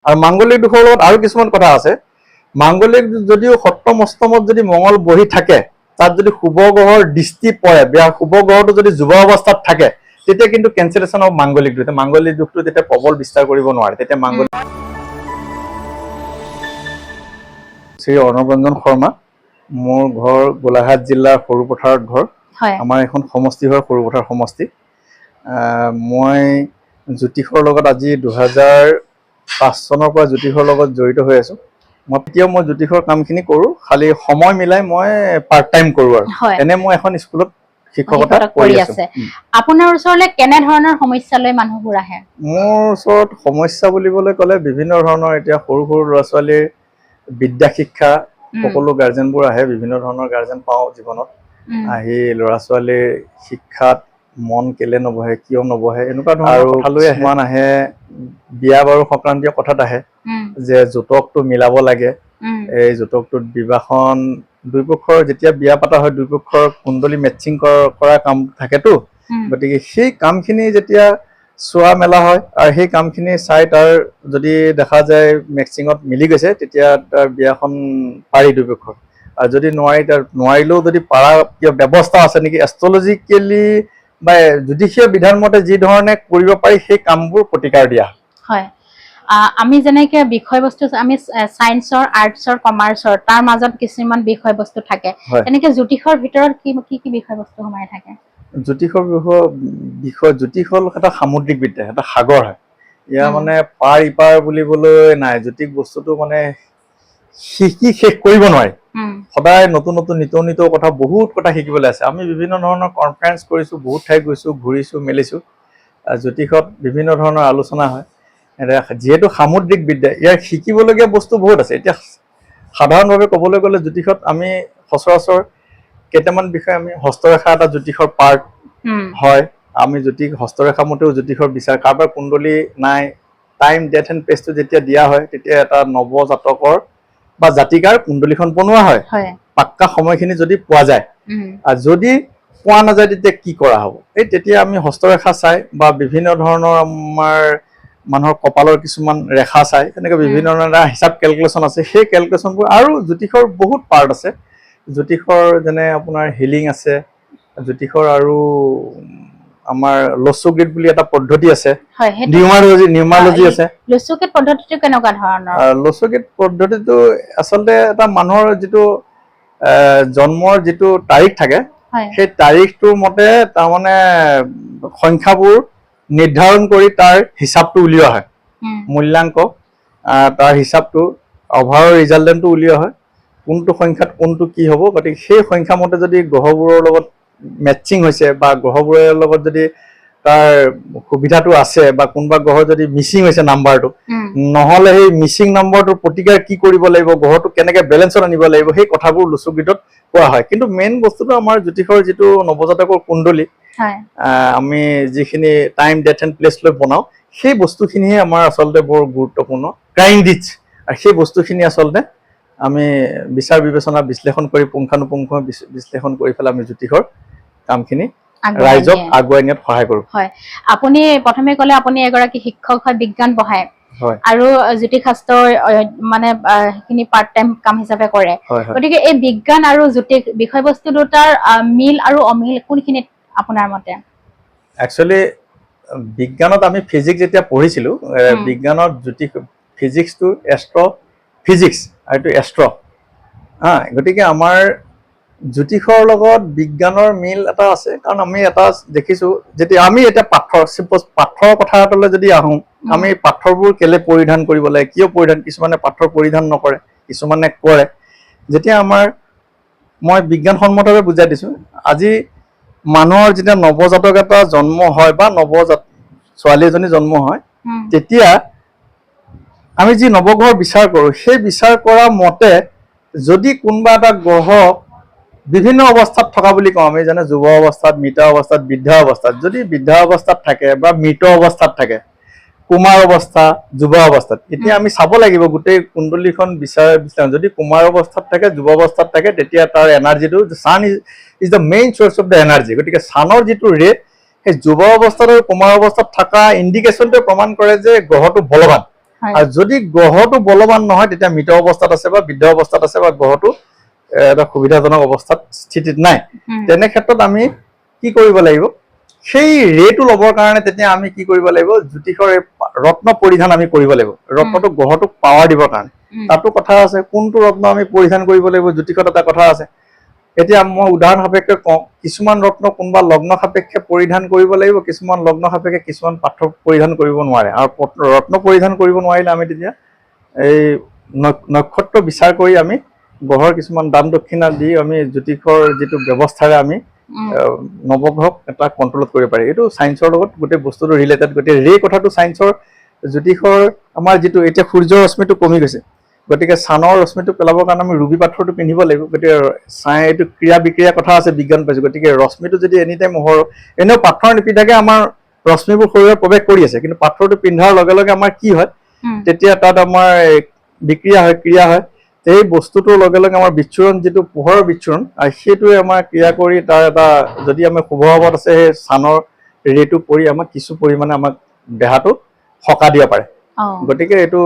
আৰু মাংগলিক দোষৰ লগত আৰু কিছুমান কথা আছে। মাংগলিক যদিও সপ্তম অষ্টমত যদি মঙ্গল বহি থাকে, তাত যদি শুভ গ্ৰহৰ দৃষ্টি পৰে, শুভ গ্ৰহটো যদি যুৱ অৱস্থাত থাকে, তেতিয়া কিন্তু কেঞ্চেলেশ্যন অফ মাংগলিক দুখ, মাংগলিক দুখটো তেতিয়া প্ৰবল বিস্তাৰ কৰিব নোৱাৰে। তেতিয়া মাংগলিক শ্ৰী অৰ্ণৱৰঞ্জন শৰ্মা, মোৰ ঘৰ গোলাঘাট জিলাৰ সৰুপথাৰত ঘৰ। আমাৰ এখন সমষ্টি হয় সৰুপথাৰ সমষ্টি। মই জ্যোতিষৰ লগত আজি 2005 চনৰ পৰা জ্যোতিষৰ লগত জড়িত হৈ আছো। এতিয়াও মই জ্যোতিষৰ কামখিনি কৰোঁ, খালি সময় মিলাই মই পাৰ্ট টাইম কৰোঁ। আৰু এনে মই এখন স্কুলত শিক্ষকতা কৰি আছো। আপোনাৰ ওচৰলৈ কেনে ধৰণৰ সমস্যা লৈ মানুহবোৰ আহে? মোৰ ওচৰত সমস্যা বুলিবলৈ ক'লে বিভিন্ন ধৰণৰ, এতিয়া সৰু সৰু ল'ৰা ছোৱালীৰ বিদ্যা শিক্ষা, সকলো গাৰ্জেনবোৰ আহে। বিভিন্ন ধৰণৰ গাৰ্জেন পাওঁ জীৱনত। আহি ল'ৰা ছোৱালীৰ শিক্ষাত মন কেলে নবহে, কিয় নবহে, এনেকুৱা ধৰণৰ কথালৈ কিছুমান আহে। বিয়া বাৰু সংক্ৰান্তীয় কথাত আহে যে যৌতুকটো মিলাব লাগে। এই যৌতুকটোত বিবাহখন দুই পক্ষৰ যেতিয়া বিয়া পতা হয়, দুই পক্ষৰ কুণ্ডলী মেচিং কৰা কাম থাকেতো। গতিকে সেই কামখিনি যেতিয়া চোৱা মেলা হয় আৰু সেই কামখিনি চাই তাৰ যদি দেখা যায় মেক্সিঙত মিলি গৈছে, তেতিয়া তাৰ বিয়াখন পাৰি দুই পক্ষৰ। আৰু যদি নোৱাৰিলেও যদি পাৰা কিয় ব্যৱস্থা আছে নেকি, এষ্ট্ৰলজিকেলি বা জ্যোতিষীয় বিধান মতে যি ধৰণে কৰিব পাৰি সেই কামবোৰ প্ৰতিকাৰ দিয়া হয়। আমি যেনেকে বিষয়বস্তু, আমি সায়েন্সৰ, আৰ্টছৰ, কমাৰ্চৰ, তাৰ মাজত কিছুমান বিষয়বস্তু থাকে, এনেকে জ্যোতিষৰ ভিতৰত কি কি বিষয়বস্তু সোমাই থাকে? জ্যোতিষৰ বিষয় জ্যোতিষ হ'ল এটা সামুদ্ৰিক বিদ্যা, এটা সাগৰ হয়। ইয়াৰ মানে পাৰ ইপাৰ বুলিবলৈ নাই। জ্যোতিষ বস্তুটো মানে শিকি শেষ কৰিব নোৱাৰি। সদায় নতুন নতুন নিতৌ কথা, বহুত কথা শিকিবলৈ আছে। আমি বিভিন্ন ধৰণৰ কনফাৰেঞ্চ কৰিছো, বহুত ঠাই গৈছো, ঘূৰিছো মেলিছো। জ্যোতিষত বিভিন্ন ধৰণৰ আলোচনা হয়। যিহেতু সামুদ্ৰিক বিদ্যা, ইয়াৰ শিকিবলগীয়া বস্তু বহুত আছে। এতিয়া সাধাৰণভাৱে ক'বলৈ গ'লে জ্যোতিষত আমি সচৰাচৰ কেইটামান বিষয়, আমি হস্তৰেখা এটা জ্যোতিষৰ পাৰ্ট হয়। আমি হস্তৰেখা মতেও জ্যোতিষৰ বিচাৰ, কাৰোবাৰ কুণ্ডলী নাই, টাইম ডেট এণ্ড প্লেচটো যেতিয়া দিয়া হয়, তেতিয়া এটা নৱজাতকৰ বা জাতিকাৰ কুণ্ডলীখন বনোৱা হয়। পাক্কা সময়খিনি যদি পোৱা যায়, আৰু যদি পোৱা নাযায় তেতিয়া কি কৰা হ'ব, তেতিয়া আমি হস্তৰেখা চাই বা বিভিন্ন ধৰণৰ আমাৰ মানুহৰ কপালৰ কিছুমান ৰেখা চাই, তেনেকৈ বিভিন্ন ধৰণৰ হিচাপ কেলকুলেশ্যন আছে। সেই কেলকুলেশ্যনবোৰ, আৰু জ্যোতিষৰ বহুত পাৰ্ট আছে। জ্যোতিষৰ যেনে আপোনাৰ হিলিং আছে, জ্যোতিষৰ আৰু আমাৰ লছুগীত বুলি এটা পদ্ধতি আছে, নিউমাৰলজি আছে। লছুগীত পদ্ধতিটো কেনেকুৱা ধৰণৰ? লছুগীত পদ্ধতিটো আচলতে এটা মানুহৰ যিটো জন্মৰ যিটো তাৰিখ থাকে, সেই তাৰিখটোৰ মতে তাৰমানে সংখ্যাবোৰ নিৰ্ধাৰণ কৰি তাৰ হিচাপটো উলিওৱা হয়, মূল্যাংক। তাৰ হিচাপটো অভাৰৰ ৰিজাল্টেণ্টটো উলিওৱা হয়, কোনটো সংখ্যাত কোনটো কি হ'ব। গতিকে সেই সংখ্যা মতে যদি গ্ৰহবোৰৰ লগত মেটচিং হৈছে, বা গ্ৰহবোৰৰ লগত যদি তাৰ সুবিধাটো আছে, বা কোনোবা গ্ৰহৰ যদি মিচিং হৈছে নাম্বাৰটো, নহ'লে সেই মিচিং নম্বৰটোৰ প্ৰতিকাৰ কি কৰিব লাগিব, গ্ৰহটো কেনেকে বেলেঞ্চত আনিব লাগিব, সেই কথাবোৰ লছুগীতত কোৱা হয়। কিন্তু মেইন বস্তুটো আমাৰ জ্যোতিষৰ যিটো নৱজাতকৰ কুণ্ডলী, আমি যিখিনি টাইম ডেট এণ্ড প্লেচ লৈ বনাওঁ, সেই বস্তুখিনিহে আমাৰ আচলতে বৰ গুৰুত্বপূৰ্ণ, ক্ৰাইম ডিটছ। আৰু সেই বস্তুখিনি আচলতে আমি বিচাৰ বিবেচনা বিশ্লেষণ কৰি, পুংখানুপুংখ বিশ্লেষণ কৰি পেলাই আমি জ্যোতিষৰ কামখিনি ৰাইজক আগুৱাই নিয়াত সহায় কৰোঁ। হয়, আপুনি প্ৰথমে ক'লে আপুনি এগৰাকী শিক্ষক হয়, বিজ্ঞান পঢ়ায়, আৰু জ্যোতিষ শাস্ত্ৰৰ মানে সেইখিনি পাৰ্ট টাইম কাম হিচাপে কৰে। গতিকে এই বিজ্ঞান আৰু জ্যোতিষ বিষয়বস্তু দুটাৰ মিল আৰু অমিল কোনখিনিত আপোনাৰ মতে? একচুৱেলি বিজ্ঞানত আমি ফিজিক্স যেতিয়া পঢ়িছিলোঁ, বিজ্ঞানত জ্যোতিষ, ফিজিক্সটো ফিজিক্স আৰু এইটো এষ্ট্ৰ'। গতিকে আমাৰ জ্যোতিষৰ লগত বিজ্ঞানৰ মিল এটা আছে। কাৰণ আমি এটা দেখিছোঁ, যেতিয়া আমি এতিয়া পাথৰৰ কথা এটালৈ যদি আহোঁ, আমি পাথৰবোৰ কেলে পৰিধান কৰিব লাগে, কিয় পৰিধান, কিছুমানে পাথৰ পৰিধান নকৰে, কিছুমানে কৰে। যেতিয়া মই বিজ্ঞানসন্মতভাৱে বুজাই দিছোঁ, আজি মানুহৰ যেতিয়া নৱজাতক এটা জন্ম হয়, বা ছোৱালী এজনী জন্ম হয়, তেতিয়া আমি যি নৱগ্ৰহৰ বিচাৰ কৰোঁ, সেই বিচাৰ কৰা মতে যদি কোনোবা এটা গ্ৰহ বিভিন্ন অৱস্থাত থকা বুলি কওঁ, আমি যেনে যুৱ অৱস্থাত, মৃত অৱস্থাত, বৃদ্ধ অৱস্থাত, যদি বৃদ্ধ অৱস্থাত থাকে বা মৃত অৱস্থাত থাকে, কুমাৰ অৱস্থা, যুৱ অৱস্থাত, এতিয়া আমি চাব লাগিব গোটেই কুণ্ডলীখন বিচাৰ। যদি কুমাৰ অৱস্থাত থাকে, যুৱ অৱস্থাত থাকে, তেতিয়া তাৰ এনাৰ্জিটো, sun is the main source of the energy. গতিকে ছানৰ যিটো ৰে, সেই যুৱ অৱস্থাত আৰু কুমাৰ অৱস্থাত থকা ইণ্ডিকেশ্যনটোৱে প্ৰমাণ কৰে যে গ্ৰহটো বলৱান। আৰু যদি গ্ৰহটো বলৱান নহয় তেতিয়া মৃত অৱস্থাত আছে বা বৃদ্ধ অৱস্থাত আছে বা গ্ৰহটো এটা সুবিধাজনক অৱস্থাত স্থিতিত নাই, তেনে ক্ষেত্ৰত আমি কি কৰিব লাগিব, সেই ৰেটো ল'বৰ কাৰণে তেতিয়া আমি কি কৰিব লাগিব, জ্যোতিষৰ ৰত্ন পৰিধান আমি কৰিব লাগিব, ৰত্নটো গ্ৰহটোক পাৱাৰ দিবৰ কাৰণে। তাতো কথা আছে কোনটো ৰত্ন আমি পৰিধান কৰিব লাগিব, জ্যোতিষত এটা কথা আছে। এতিয়া মই উদাহৰণ সাপেক্ষে কওঁ, কিছুমান ৰত্ন কোনোবা লগ্ন সাপেক্ষে পৰিধান কৰিব লাগিব, কিছুমান লগ্ন সাপেক্ষে কিছুমান পাত্ৰ পৰিধান কৰিব নোৱাৰে। আৰু ৰত্ন পৰিধান কৰিব নোৱাৰিলে আমি তেতিয়া এই নক্ষত্ৰ বিচাৰ কৰি আমি গ্ৰহৰ কিছুমান দান দক্ষিণা দি আমি জ্যোতিষৰ যিটো ব্যৱস্থাৰে আমি নৱগ্ৰহক এটা কণ্ট্ৰলত কৰিব পাৰি। এইটো ছায়েন্সৰ লগত গোটেই বস্তুটো ৰিলেটেড। গতিকে ৰে কথাটো ছায়েন্সৰ জ্যোতিষৰ আমাৰ যিটো এতিয়া সূৰ্যৰ ৰশ্মিটো কমি গৈছে, গতিকে ছানৰ ৰশ্মিটো পেলাবৰ কাৰণে আমি ৰুবি পাথৰটো পিন্ধিব লাগিব। গতিকে এইটো ক্ৰিয়া বিক্ৰিয়াৰ কথা আছে, বিজ্ঞান পাইছোঁ। গতিকে ৰশ্মিটো যদি এনি টাইম এনেও পাথৰ নিপিন্ধাকে আমাৰ ৰশ্মিবোৰ শৰীৰত প্ৰৱেশ কৰি আছে, কিন্তু পাথৰটো পিন্ধাৰ লগে লগে আমাৰ কি হয়, তেতিয়া তাত আমাৰ বিক্ৰিয়া হয়, ক্ৰিয়া হয়। এই বস্তুটোৰ লগে লগে আমাৰ বিচ্ছুৰণ, যিটো পোহৰৰ বিচ্ছুৰণ, আৰু সেইটোৱে আমাৰ ক্ৰিয়া কৰি তাৰ এটা যদি আমি শুভ ভাৱত আছে, সেই ছানৰ ৰেটো পৰি আমাক কিছু পৰিমাণে আমাক দেহাটো সকাহ দিব পাৰে। গতিকে এইটো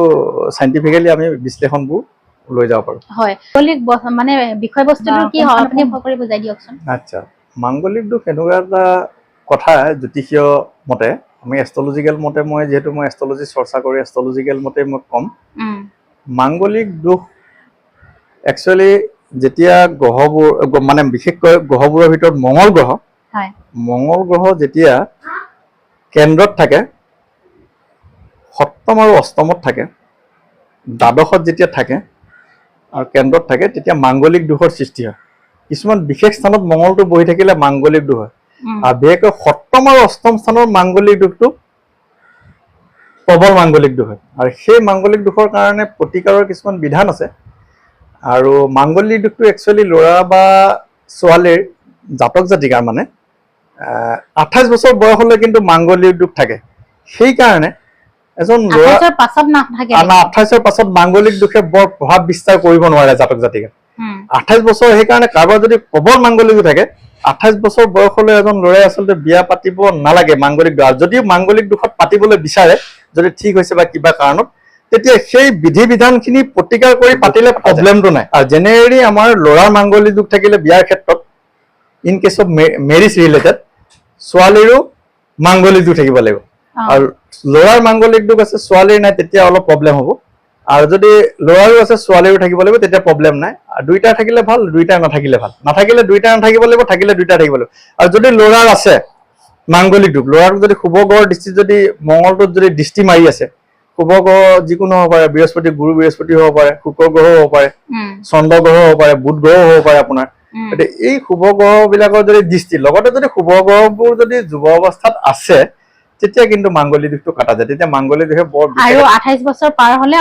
চাইণ্টিফিকেলি আমি বিশ্লেষণবোৰ লৈ যাব পাৰোঁ। হয়, মানে বিষয়বস্তুটো কি হয় আপুনি ভালকৈ বুজাই দিয়কচোন। আচ্ছা, মাংগলিক দোষ এনেকুৱা এটা কথা, জ্যোতিষীয় মতে আমি এষ্ট্ৰলজিকেল মতে, মই যিহেতু মই এষ্ট্ৰলজি চৰ্চা কৰি এষ্ট্ৰলজিকেল মতে মই ক'ম, মাংগলিক দোষ একচুৱেলি যেতিয়া গ্ৰহবোৰ মানে বিশেষকৈ গ্ৰহবোৰৰ ভিতৰত মঙ্গল গ্ৰহ যেতিয়া কেন্দ্ৰত থাকে, সপ্তম আৰু অষ্টমত থাকে, দ্বাদশত যেতিয়া থাকে আৰু কেন্দ্ৰত থাকে, তেতিয়া মাংগলিক দোষৰ সৃষ্টি হয়। কিছুমান বিশেষ স্থানত মঙ্গলটো বহি থাকিলে মাংগলিক দোষ হয়। আৰু বিশেষকৈ সপ্তম আৰু অষ্টম স্থানৰ মাংগলিক দোষটো প্ৰবল মাংগলিক দোষ হয়। আৰু সেই মাংগলিক দোষৰ কাৰণে প্ৰতিকাৰৰ কিছুমান বিধান আছে। আৰু মাংগলিক দোষটো একচুৱেলি ল'ৰা বা ছোৱালীৰ জাতক জাতিকাৰ মানে 28 বছৰ বয়সলৈ কিন্তু মাংগলিক দোষ থাকে। সেইকাৰণে এজন ল'ৰা 28ৰ পাছত মাংগলিক দোষে বৰ প্ৰভাৱ বিস্তাৰ কৰিব নোৱাৰে জাতক জাতিকাক। 28 বছৰ, সেইকাৰণে কাৰোবাৰ যদি প্ৰবল মাংগলিক থাকে, 28 বছৰ বয়সলৈ এজন ল'ৰাই আচলতে বিয়া পাতিব নালাগে মাংগলিক দোষ। যদিও মাংগলিক দোষত পাতিবলৈ বিচাৰে, যদি ঠিক হৈছে বা কিবা কাৰণত, তেতিয়া সেই বিধি বিধানখিনি প্ৰতিকাৰ কৰি পাতিলে প্ৰব্লেমটো নাই। আৰু জেনেৰেলি আমাৰ ল'ৰাৰ মাংগলিক দোষ থাকিলে বিয়াৰ ক্ষেত্ৰত, in case of marriage related, ছোৱালীৰো মাংগলিক দোষ থাকিব লাগিব। আৰু ল'ৰাৰ মাংগলিক দোষ আছে, ছোৱালীৰ নাই, তেতিয়া অলপ প্ৰব্লেম হ'ব। আৰু যদি ল'ৰাৰো আছে ছোৱালীৰো থাকিব লাগিব, তেতিয়া প্ৰব্লেম নাই। আৰু দুইটা থাকিলে ভাল, দুইটা নাথাকিলে ভাল। নাথাকিলে দুইটা নাথাকিব লাগিব, থাকিলে দুইটা থাকিব লাগিব। আৰু যদি ল'ৰাৰ আছে মাংগলিক দোষ, ল'ৰাটোক যদি শুভ গ্ৰহৰ দৃষ্টি, যদি মঙ্গলটোত যদি দৃষ্টি মাৰি আছে, শুভ গ্ৰহ যিকোনো হ'ব পাৰে, বৃহস্পতি, গুৰু বৃহস্পতি হ'ব পাৰে, শুক্ৰ গ্ৰহও হ'ব পাৰে, চন্দ্ৰ গ্ৰহও হ'ব পাৰে, বুধ গ্ৰহও হ'ব পাৰে আপোনাৰ। গতিকে এই শুভ গ্ৰহ বিলাকৰ যদি দৃষ্টি, লগতে যদি শুভ গ্ৰহবোৰ যদি যুৱ অৱস্থাত আছে, তেতিয়া কিন্তু মাংগলিক দোষটো কাটা যায়। তেতিয়া মাংগলিক দোষে বৰ, আৰু 28 বছৰ পাৰ হ'লে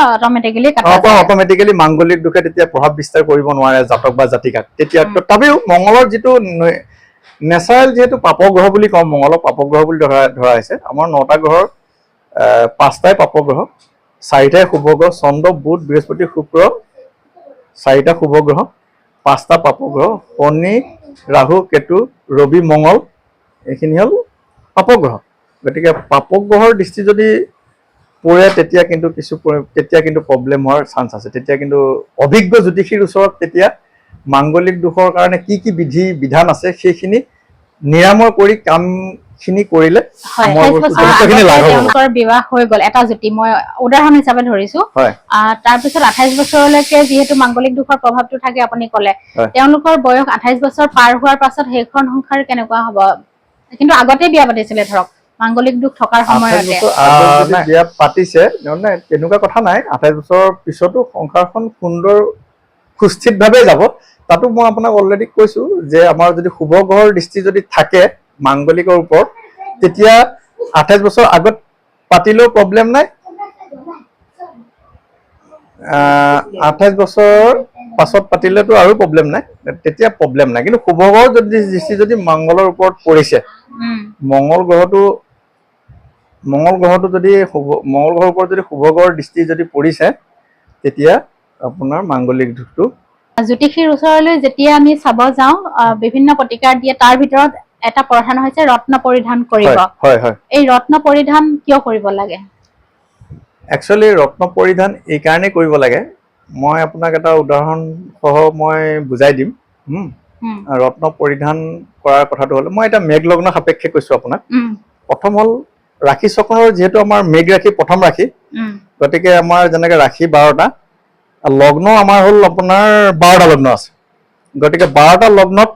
অট'মেটিকেলি মাংগলিক দোষে তেতিয়া প্ৰভাৱ বিস্তাৰ কৰিব নোৱাৰে জাতক বা জাতিকাক। তেতিয়া তথাপিও মঙ্গলৰ যিটো নেচাৰেল, যিহেতু পাপ গ্ৰহ বুলি কওঁ, মঙ্গলক পাপ গ্ৰহ বুলি ধৰা হৈছে। আমাৰ 9টা গ্ৰহৰ 5টাই পাপ গ্ৰহ, 4টাই শুভ গ্ৰহ, চন্দ্ৰ, বুধ, বৃহস্পতি, শুক্ৰ, 4টা শুভ গ্ৰহ, 5টা পাপ গ্ৰহ, শনি, ৰাহু, কেতু, ৰবি, মঙ্গল, এইখিনি হ'ল পাপ গ্ৰহ। গতিকে পাপ গ্ৰহৰ দৃষ্টি যদি পৰে, তেতিয়া কিন্তু প্ৰব্লেম হোৱাৰ চান্স আছে। তেতিয়া কিন্তু অভিজ্ঞ জ্যোতিষীৰ ওচৰত তেতিয়া মাংগলিক দোষৰ কাৰণে কি কি বিধি বিধান আছে, সেইখিনি নিৰাময় কৰি কামখিনি কৰিলে তেওঁলোকৰ বিবাহ হৈ গ'ল, এটা জ্যোতি মই উদাহৰণ হিচাপে ধৰিছো। তাৰপিছত 28 বছৰলৈকে যিহেতু মাংগলিক দোষৰ প্ৰভাৱটো থাকে, আপুনি ক'লে তেওঁলোকৰ বয়স 28 বছৰ পাৰ হোৱাৰ পাছত সেইখন সংসাৰ কেনেকুৱা হ'ব? কিন্তু আগতে বিয়া পাতিছিলে, ধৰক মাংগলিক দোষ থকাৰ সময়তে বিয়া পাতিছে, তেনেকুৱা কথা নাই। 28 বছৰৰ পিছতো সংসাৰখন সুন্দৰ সুস্থিতভাৱে যাব। তাতো মই আপোনাক অলৰেডি কৈছো যে আমাৰ যদি শুভ গ্ৰহৰ দৃষ্টি যদি থাকে মাংগলিকৰ ওপৰত, তেতিয়া 28 বছৰ আগত পাতিলেও প্ৰব্লেম নাই, 28 বছৰ পাছত পাতিলেতো আৰু প্ৰব্লেম নাই, তেতিয়া প্ৰব্লেম নাই। কিন্তু শুভ গ্ৰহৰ দৃষ্টি যদি মঙ্গলৰ ওপৰত পৰিছে, মঙ্গল গ্ৰহটো যদি মঙ্গল গ্ৰহৰ ওপৰত যদি শুভ গ্ৰহৰ দৃষ্টি যদি পৰিছে, তেতিয়া আপোনাৰ মাংগলিক দোষটো। জ্যোতিষীৰ ওচৰলৈ যেতিয়া আমি চাব যাওঁ, বিভিন্ন প্ৰতিকাৰ দিয়ে, তাৰ ভিতৰত এটা প্ৰধান হৈছে ৰত্ন পৰিধান কৰিব। এই ৰত্ন পৰিধান কিয় কৰিব লাগে? একচুৱেলি ৰত্ন পৰিধান এই কাৰণেই কৰিব লাগে, মই আপোনাক এটা উদাহৰণ সহ মই বুজাই দিম। ৰত্ন পৰিধান কৰাৰ কথাটো হ'ল, মই এটা মেঘ লগ্ন সাপেক্ষে কৈছো আপোনাক। প্ৰথম হ'ল ৰাশি চক্ৰৰ, যিহেতু আমাৰ মেঘ ৰাশি প্ৰথম ৰাশি, গতিকে আমাৰ যেনেকে ৰাশি 12টা, লগ্ন আমাৰ হ'ল আপোনাৰ 12টা লগ্ন আছে। গতিকে 12টা লগ্নত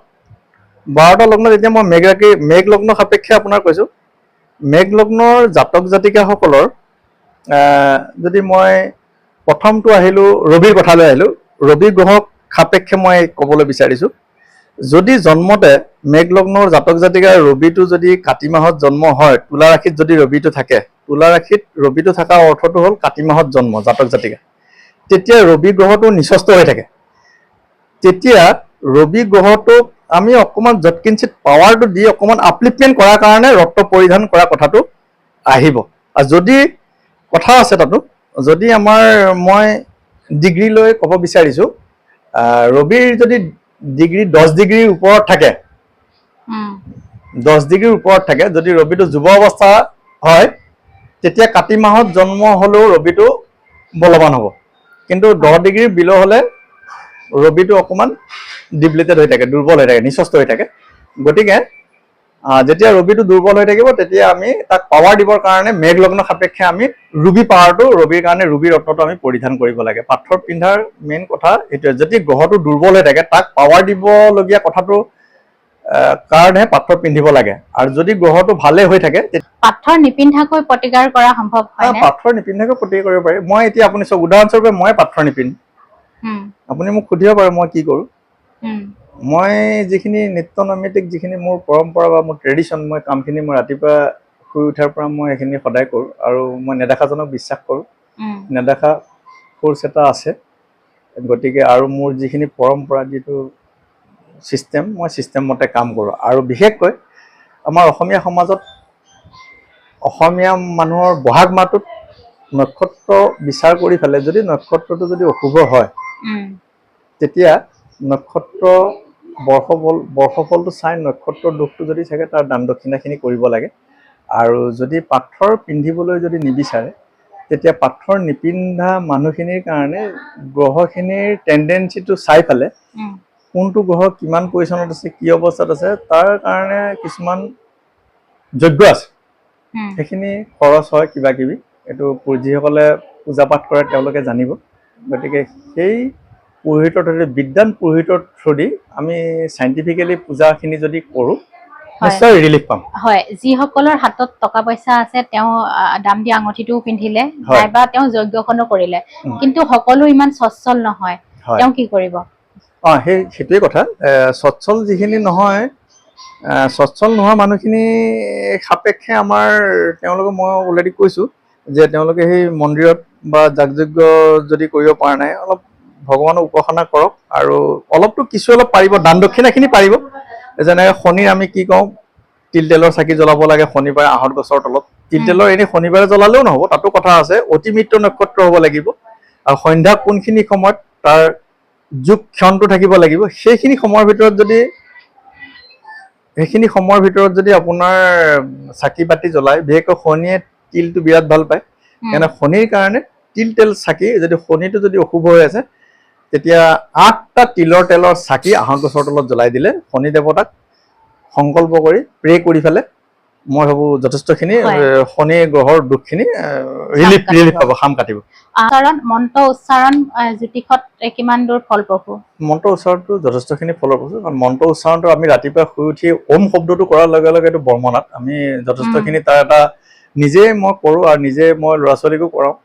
এতিয়া মই মেঘ লগ্ন সাপেক্ষে আপোনাৰ কৈছো। মেঘ লগ্নৰ জাতক জাতিকাসকলৰ যদি মই প্ৰথমটো আহিলো ৰবিৰ কথালৈ আহিলো, ৰবি গ্ৰহক সাপেক্ষে মই ক'বলৈ বিচাৰিছো, যদি জন্মতে মেঘ লগ্নৰ জাতক জাতিকাৰ ৰবিটো যদি কাতি মাহত জন্ম হয়, তুলা ৰাশিত যদি ৰবিটো থাকে, তুলা ৰাশিত ৰবিটো থকা অৰ্থটো হ'ল কাতি মাহত জন্ম জাতক জাতিকা, তেতিয়া ৰবি গ্ৰহটো নিচস্ত হৈ থাকে। তেতিয়া ৰবি গ্ৰহটোক আমি অকণমান যৎকিঞ্চিত পাৱাৰটো দি অকণমান আপলিফমেণ্ট কৰাৰ কাৰণে ৰত্ন পৰিধান কৰা কথাটো আহিব। আৰু যদি কথা আছে তাতো, যদি মই ডিগ্ৰী লৈ ক'ব বিচাৰিছো, ৰবিৰ যদি ডিগ্ৰী 10 ডিগ্ৰীৰ ওপৰত থাকে, 10 ডিগ্ৰীৰ ওপৰত থাকে, যদি ৰবিটো যুৱ অৱস্থা হয়, তেতিয়া কাতি মাহত জন্ম হ'লেও ৰবিটো বলৱান হ'ব। কিন্তু 10 ডিগ্ৰীৰ বিল' হ'লে ৰবিটো অকণমান ডিপ্লিটেড হৈ থাকে, দুৰ্বল হৈ থাকে, নিচস্ত হৈ থাকে। গতিকে যেতিয়া ৰবিটো দুৰ্বল হৈ থাকিব, তেতিয়া আমি তাক পাৱাৰ দিবৰ কাৰণে মেঘ লগ্ন সাপেক্ষে আমি ৰবি পাৱাৰটো, ৰবিৰ কাৰণে ৰবি ৰত্নটো আমি পৰিধান কৰিব লাগে। পাথৰ পিন্ধাৰ মেইন কথা এইটোৱে, যদি গ্ৰহটো দুৰ্বল হৈ থাকে, তাক পাৱাৰ দিবলগীয়া কথাটো কাৰণেহে পাথৰ পিন্ধিব লাগে। আৰু যদি গ্ৰহটো ভালে হৈ থাকে, পাথৰ নিপিন্ধাকৈ প্ৰতিকাৰ কৰা সম্ভৱ হয়নে? পাথৰ নিপিন্ধাকৈ প্ৰতিকাৰ কৰিব পাৰি। মই এতিয়া আপুনি চব উদাহৰণস্বৰূপে মই পাথৰ নিপিন্ধো, আপুনি মোক সুধিব পাৰে মই কি কৰো। মই যিখিনি নিত্য নৈমিত্তিক যিখিনি মোৰ পৰম্পৰা বা মোৰ ট্ৰেডিশ্যন, মই কামখিনি মই ৰাতিপুৱা শুই উঠাৰ পৰা মই সেইখিনি সদায় কৰোঁ। আৰু মই নেদেখাজনক বিশ্বাস কৰোঁ, নেদেখা ফ'ৰ্চ এটা আছে। গতিকে আৰু মোৰ যিখিনি পৰম্পৰা, যিটো ছিষ্টেম, মই ছিষ্টেম মতে কাম কৰোঁ। আৰু বিশেষকৈ আমাৰ অসমীয়া সমাজত, অসমীয়া মানুহৰ বহাগ মাহটোত নক্ষত্ৰ বিচাৰ কৰি পেলাই যদি নক্ষত্ৰটো যদি অশুভ হয়, তেতিয়া নক্ষত্ৰ বৰ্ষফলটো চাই নক্ষত্ৰৰ দোষটো যদি থাকে, তাৰ দান দক্ষিণাখিনি কৰিব লাগে। আৰু যদি পাথৰ পিন্ধিবলৈ যদি নিবিচাৰে, তেতিয়া পাথৰ নিপিন্ধা মানুহখিনিৰ কাৰণে গ্ৰহখিনিৰ টেণ্ডেঞ্চিটো চাই পেলাই, কোনটো গ্ৰহ কিমান পজিশ্যনত আছে, কি অৱস্থাত আছে, তাৰ কাৰণে কিছুমান যজ্ঞ আছে। সেইখিনি খৰচ হয় কিবা কিবি, এইটো যিসকলে পূজা পাঠ কৰে তেওঁলোকে জানিব। গতিকে সেই পুৰোহিতৰ বিদ্বান পুৰোহিতৰ থ্ৰুদি আমি চাইণ্টিফিকেলি পূজাখিনি যদি কৰোঁ, নিশ্চয় ৰিলিফ পাম। হয়, যিসকলৰ হাতত টকা পইচা আছে, তেওঁ দাম দিয়া আঙঠিটোও পিন্ধিলে, নাইবা তেওঁ যজ্ঞখনো কৰিলে, কিন্তু সকলো ইমান সচ্ছল নহয়, তেওঁ কি কৰিব? সেইটোৱে কথা। সচ্ছল যিখিনি নহয়, সচ্ছল নোহোৱা মানুহখিনি সাপেক্ষে আমাৰ তেওঁলোকে, মই অলৰেডি কৈছোঁ যে তেওঁলোকে সেই মন্দিৰত বা যাগযজ্ঞ যদি কৰিব পৰা নাই, অলপ ভগৱানক উপাসনা কৰক। আৰু অলপতো কিছু অলপ পাৰিব, দান দক্ষিণাখিনি পাৰিব। যেনেকৈ শনিৰ আমি কি কওঁ, তিল তেলৰ চাকি জ্বলাব লাগে শনিবাৰে আহঁত গছৰ তলত। তিল তেলৰ এনেই শনিবাৰে জ্বলালেও নহ'ব, তাতো কথা আছে। অতি মিত্ৰ নক্ষত্ৰ হ'ব লাগিব, আৰু সন্ধ্যা কোনখিনি সময়ত তাৰ যোগ ক্ষণটো থাকিব লাগিব। সেইখিনি সময়ৰ ভিতৰত যদি আপোনাৰ চাকি বাতি জ্বলায়, বিশেষকৈ শনিয়ে তিলটো বিৰাট ভাল পায়। সেইকাৰণে শনিৰ কাৰণে তিল তেল চাকি, যদি শনিটো যদি অশুভ হৈ আছে, তেতিয়া 8টা তিলৰ তেলৰ চাকি আহঁত গছৰ তলত জ্বলাই দিলে, শনি দেৱতাক সংকল্প কৰি প্ৰে কৰি পেলাই, মই ভাবোঁ যথেষ্টখিনি শনি গ্ৰহৰ দুখখিনি ৰিলিফ পাব, খাম কাটিব। মন্ত্ৰ উচ্চাৰণ জ্যোতিষত কিমান দূৰ ফলপ্ৰসূ? মন্ত্ৰ উচ্চাৰণটো যথেষ্টখিনি ফলপ্ৰসূ, কাৰণ মন্ত্ৰ উচ্চাৰণটো আমি ৰাতিপুৱা শুই উঠি ওম শব্দটো কৰাৰ লগে লগে এইটো বৰ্মনাত আমি যথেষ্টখিনি তাৰ এটা নিজে মই কৰোঁ, আৰু নিজে মই ল'ৰা ছোৱালীকো কৰাওঁ।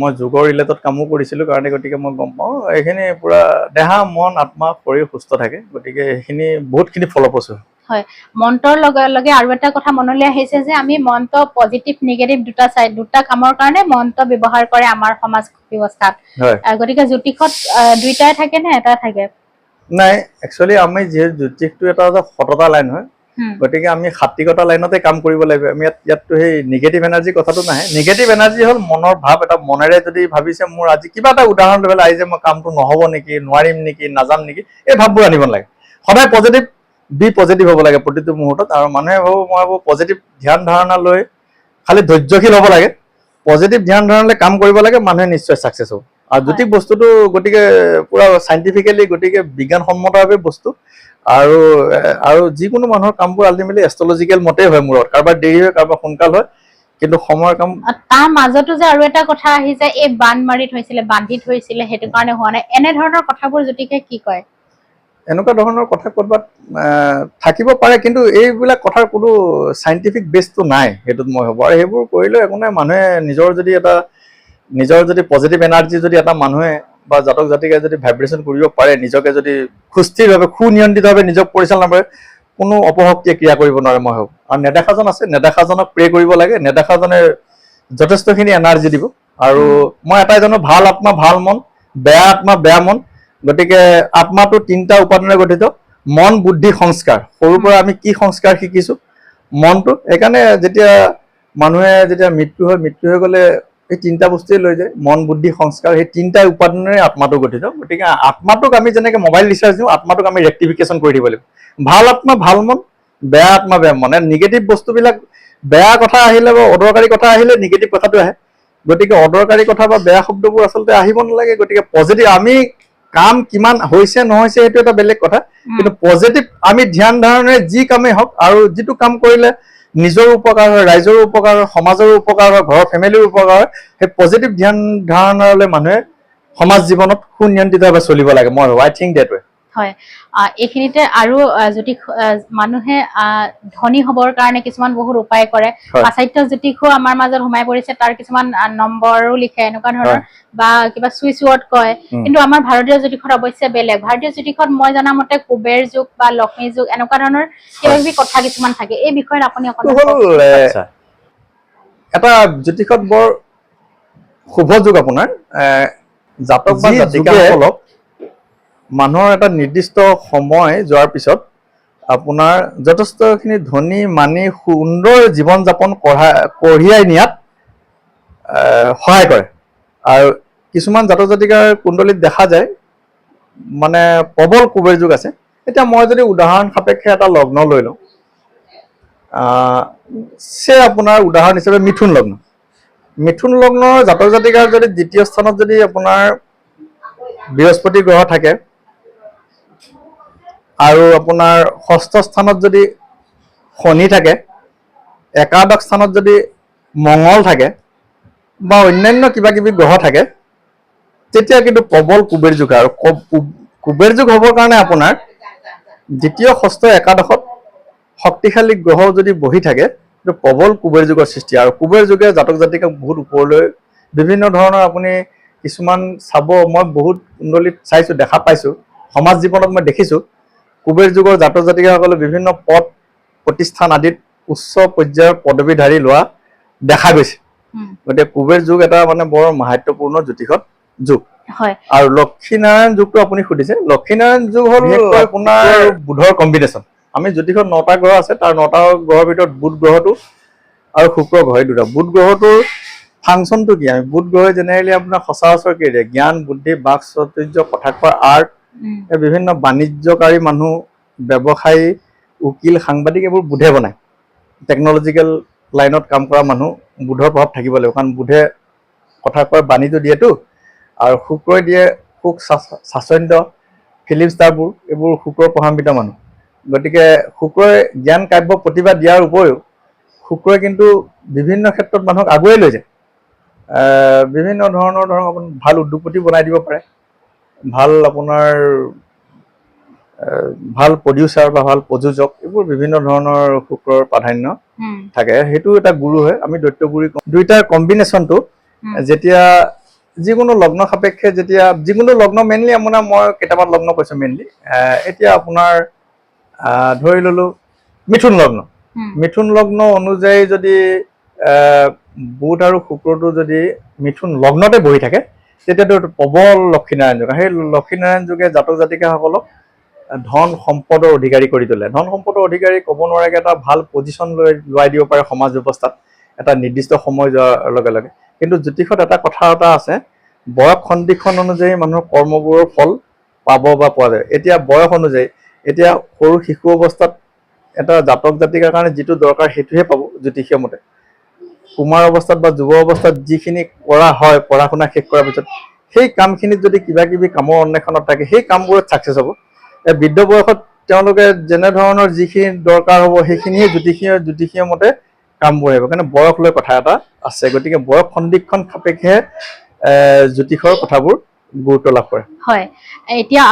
মই যোগৰ ৰিলেটত কামো কৰিছিলোঁ কাৰণে, গতিকে মই গম পাওঁ এইখিনি পুৰা দেহা মন আত্মা শৰীৰ সুস্থ থাকে। গতিকে সেইখিনি বহুতখিনি ফলপ্ৰসূ হয়। মন্ত্ৰৰ লগে লগে আৰু এটা কথা মনলৈ আহিছে যে আমি মন্ত্ৰ পজিটিভ নিগেটিভ দুটা কামৰ কাৰণে মন্ত্ৰ ব্যৱহাৰ কৰে আমাৰ সমাজ ব্যৱস্থাত। গতিকে জ্যোতিষত দুইটাই থাকে নে এটা থাকে? নাই, একচুৱেলি আমি যিহেতু জ্যোতিষটো এটা সততা লাইন হয়, গতিকে আমি সাত্বিকতা লাইনতে কাম কৰিব লাগিব। আমি ইয়াততো সেই নিগেটিভ এনাৰ্জি কথাটো নাহে। নিগেটিভ এনাৰ্জি হ'ল মনৰ ভাৱ এটা, মনেৰে যদি ভাবিছে মোৰ আজি কিবা এটা উদাহৰণ লৈ পেলাই যে মই কামটো নহ'ব নেকি, নোৱাৰিম নেকি, নাজাম নেকি, এই ভাৱবোৰ আনিব নালাগে। সদায় পজিটিভ পজিটিভ হ'ব লাগে প্ৰতিটো মুহূৰ্তত। আৰু মানুহে মই ভাবোঁ পজিটিভ ধ্যান ধাৰণা লৈ খালি ধৈৰ্যশীল হ'ব লাগে। পজিটিভ ধ্যান ধাৰণালৈ কাম কৰিব লাগে, মানুহে নিশ্চয় ছাকচেছ হ'ব। আৰু জ্যোতিষ বস্তুটো গতিকে পুৰা চাইণ্টিফিকেলি, গতিকে বিজ্ঞানসন্মতভাৱে বস্তু, আৰু যিকোনো মানুহৰ কামবোৰ আল্টিমেটলি এষ্ট্ৰলজিকেল মতেই হয়। মূৰত কাৰোবাৰ দেৰি হয়, কাৰোবাৰ সোনকাল হয়, কিন্তু সময়ৰ কাম। তাৰ মাজতো যে আৰু এটা কথা আহি যায়, এই বান্ধ মাৰি থৈছিলে, বান্ধি থৈছিলে, সেইটো কাৰণে হোৱা নাই, এনেধৰণৰ কথাবোৰ জ্যোতিষে কি কয়? এনেকুৱা ধৰণৰ কথা ক'ৰবাত থাকিব পাৰে, কিন্তু এইবিলাক কথাৰ কোনো চাইণ্টিফিক বেছটো নাই, সেইটোত মই ভাবোঁ। আৰু সেইবোৰ কৰিলেও একো নাই। মানুহে নিজৰ যদি পজিটিভ এনাৰ্জি যদি এটা মানুহে বা জাতক জাতিকে যদি ভাইব্ৰেশ্যন কৰিব পাৰে, নিজকে যদি সুস্থিৰভাৱে সুনিয়ন্ত্ৰিতভাৱে নিজক পৰিচালনা কৰে, কোনো অপশক্তিয়ে ক্ৰিয়া কৰিব নোৱাৰে, মই ভাবোঁ। আৰু নেদেখাজন আছে, নেদেখাজনক প্ৰে কৰিব লাগে, নেদেখাজনে যথেষ্টখিনি এনাৰ্জি দিব। আৰু মই এটাই জানো, ভাল আত্মা ভাল মন, বেয়া আত্মা বেয়া মন। গতিকে আত্মাটো 3টা উপাদানেৰে গঠিত: মন, বুদ্ধি, সংস্কাৰ। সৰুৰ পৰা আমি কি সংস্কাৰ শিকিছোঁ? মনটো। সেইকাৰণে যেতিয়া মানুহে মৃত্যু হৈ গ'লে এই 3টা বস্তুৱে লৈ যায়, মন, বুদ্ধি, সংস্কাৰ। সেই 3টা উপাদানেৰে আত্মাটো গঠিত। গতিকে আত্মাটোক আমি যেনেকৈ মোবাইল ৰিচাৰ্জ দিওঁ, আত্মাটোক আমি ৰেক্টিফিকেশ্যন কৰি দিব লাগিব। ভাল আত্মা ভাল মন, বেয়া আত্মা বেয়া মন। নিগেটিভ বস্তুবিলাক, বেয়া কথা আহিলে বা অদৰকাৰী কথা আহিলে নিগেটিভ কথাটো আহে। গতিকে অদৰকাৰী কথা বা বেয়া শব্দবোৰ আচলতে আহিব নালাগে। গতিকে পজিটিভ, আমি কাম কিমান হৈছে নহৈছে সেইটো এটা বেলেগ কথা, কিন্তু পজিটিভ আমি ধ্যান ধাৰণেৰে যি কামেই হওক, আৰু যিটো কাম কৰিলে নিজৰ উপকাৰ হয়, ৰাইজৰো উপকাৰ হয়, সমাজৰো উপকাৰ হয়, ঘৰৰ ফেমিলিৰ উপকাৰ হয়, সেই পজিটিভ ধ্যান ধাৰণালৈ মানুহে সমাজ জীৱনত সুনিয়ন্ত্ৰিতভাৱে চলিব লাগে, মই ভাবোঁ। আই থিংক ডেট ৱে। হয়, এইখিনিতে আৰু যদি মানুহে ধনী হবৰ কাৰণে কিছুমান বহুত উপায় কৰে, পাশ্চাত্য জ্যোতিষো আমাৰ মাজত সোমাই পৰিছে, তাৰ কিছুমান নম্বৰো লিখে, এনেকুৱা ধৰণৰ, বা কিবা চুইচ ৱৰ্ড কয়। কিন্তু আমাৰ ভাৰতীয় জ্যোতিষত অৱশ্যে বেলেগ। ভাৰতীয় জ্যোতিষত মই জনা মতে কুবেৰ যুগ বা লক্ষ্মী যুগ, এনেকুৱা ধৰণৰ কিবা কিবি কথা কিছুমান থাকে। এই বিষয়ত আপুনি এটা জ্যোতিষত বৰ শুভ যুগ আপোনাৰ, জাতক বা জাতিকাসকলক মানুহৰ এটা নিৰ্দিষ্ট সময় যোৱাৰ পিছত আপোনাৰ যথেষ্টখিনি ধনী মানি সুন্দৰ জীৱন যাপন কঢ়িয়াই নিয়াত সহায় কৰে। আৰু কিছুমান জাতক জাতিকাৰ কুণ্ডলীত দেখা যায় মানে প্ৰবল কুবেৰ যুগ আছে। এতিয়া মই যদি উদাহৰণ সাপেক্ষে এটা লগ্ন লৈ লওঁ, আপোনাৰ উদাহৰণ হিচাপে মিথুন লগ্ন। মিথুন লগ্নৰ জাতক জাতিকাৰ যদি দ্বিতীয় স্থানত যদি আপোনাৰ বৃহস্পতি গ্ৰহ থাকে, আৰু আপোনাৰ ষষ্ঠ স্থানত যদি শনি থাকে, একাদশ স্থানত যদি মঙ্গল থাকে, বা অন্যান্য কিবা কিবি গ্ৰহ থাকে, তেতিয়া কিন্তু প্ৰবল কুবেৰ যুগ। আৰু কুবেৰ যুগ হ'বৰ কাৰণে আপোনাৰ দ্বিতীয়, ষষ্ঠ, একাদশত শক্তিশালী গ্ৰহ যদি বহি থাকে, সেইটো প্ৰবল কুবেৰ যুগৰ সৃষ্টি। আৰু কুবেৰ যুগে জাতক জাতিকাক বহুত ওপৰলৈ বিভিন্ন ধৰণৰ, আপুনি কিছুমান চাব, মই বহুত কুণ্ডলীত চাইছোঁ, দেখা পাইছোঁ, সমাজ জীৱনত মই দেখিছোঁ, কুবেৰ যুগৰ জাতক জাতিকাসকলে বিভিন্ন পদ প্ৰতিষ্ঠান আদিত উচ্চ পৰ্যায়ৰ পদবীধাৰী লোৱা দেখা গৈছে। গতিকে কুবেৰ যুগ এটা মানে বৰ মাহাত্বপূৰ্ণ জ্যোতিষত যুগ। আৰু লক্ষীনাৰায়ণ যুগটো আপুনি সুধিছে, লক্ষীনাৰায়ণ যুগ হ'ল আপোনাৰ বুধৰ কম্বিনেশ্যন। আমি জ্যোতিষত 9টা গ্ৰহ আছে, তাৰ 9টা গ্ৰহৰ ভিতৰত বুধ গ্ৰহটো আৰু শুক্ৰ গ্ৰহ, এই দুটা। বুধ গ্ৰহটোৰ ফাংচনটো কি? আমি বুধ গ্ৰহে জেনেৰেলি আপোনাৰ সচৰাচৰ কি দিয়ে? জ্ঞান, বুদ্ধি, বাক চাতুৰ্য, কথা কোৱা আৰ্ট, বিভিন্ন বাণিজ্যকাৰী মানুহ, ব্যৱসায়ী, উকিল, সাংবাদিক, এইবোৰ বুধে বনায়। টেকনলজিকেল লাইনত কাম কৰা মানুহ বুধৰ প্ৰভাৱ থাকিব লাগিব, কাৰণ বুধে কথা কোৱাৰ বাণীটো দিয়েতো। আৰু শুক্ৰই দিয়ে সুখ স্বাচ্ছন্দ্য, ফিল্ম ষ্টাৰবোৰ, এইবোৰ শুক্ৰৰ প্ৰভাৱান্বিত মানুহ। গতিকে শুক্ৰই জ্ঞান, কাব্য, প্ৰতিভা দিয়াৰ উপৰিও শুক্ৰই কিন্তু বিভিন্ন ক্ষেত্ৰত মানুহক আগুৱাই লৈ যায়। বিভিন্ন ধৰণৰ ধৰক আপুনি ভাল উদ্যোগপতি বনাই দিব পাৰে, ভাল প্ৰডিউচাৰ বা ভাল প্ৰযোজক, এইবোৰ বিভিন্ন ধৰণৰ শুক্ৰৰ প্ৰাধান্য থাকে। সেইটো এটা গুৰু হয়, আমি দৈত্যগুৰি কওঁ। দুইটাৰ কম্বিনেশ্যনটো যেতিয়া যিকোনো লগ্ন সাপেক্ষে, যেতিয়া যিকোনো লগ্ন, মেইনলি আপোনাৰ মই কেইটামান লগ্ন কৈছোঁ মেইনলি। এতিয়া আপোনাৰ ধৰি ললোঁ মিথুন লগ্ন। মিথুন লগ্ন অনুযায়ী যদি বুধ আৰু শুক্ৰটো যদি মিথুন লগ্নতে বহি থাকে, তেতিয়াতো প্ৰবল লক্ষীনাৰায়ণ যুগ। সেই লক্ষীনাৰায়ণ যুগে জাতক জাতিকাসকলক ধন সম্পদৰ অধিকাৰী কৰি তোলে। ধন সম্পদৰ অধিকাৰী ক'ব নোৱাৰাকৈ এটা ভাল পজিশ্যন লোৱাই দিব পাৰে সমাজ ব্যৱস্থাত এটা নিৰ্দিষ্ট সময় যোৱাৰ লগে লগে। কিন্তু জ্যোতিষত এটা কথা এটা আছে, বয়স সন্ধিক্ষণ অনুযায়ী মানুহৰ কৰ্মবোৰৰ ফল পাব বা পোৱা যায়। এতিয়া বয়স অনুযায়ী, এতিয়া সৰু শিশু অৱস্থাত এটা জাতক জাতিকাৰ কাৰণে যিটো দৰকাৰ সেইটোহে পাব জ্যোতিষীয় মতে। কুমাৰ অৱস্থাত বা যুৱ অৱস্থাত যিখিনি কৰা হয় পঢ়া শুনা শেষ কৰাৰ পিছত সেই কামখিনিত যদি কিবা কিবি কামৰ অন্বেষণত থাকে সেই কামবোৰত ছাকচেছ হ'ব। বৃদ্ধ বয়সত তেওঁলোকে যেনে ধৰণৰ যিখিনি দৰকাৰ হ'ব সেইখিনিয়ে জ্যোতিষীয় মতে কামবোৰ আহিব, কাৰণে বয়স লৈ কথা এটা আছে। গতিকে বয়স সন্দিক্ষণ সাপেক্ষে জ্যোতিষৰ কথাবোৰ গুৰুত্ব লাভ কৰে। হয়, এতিয়া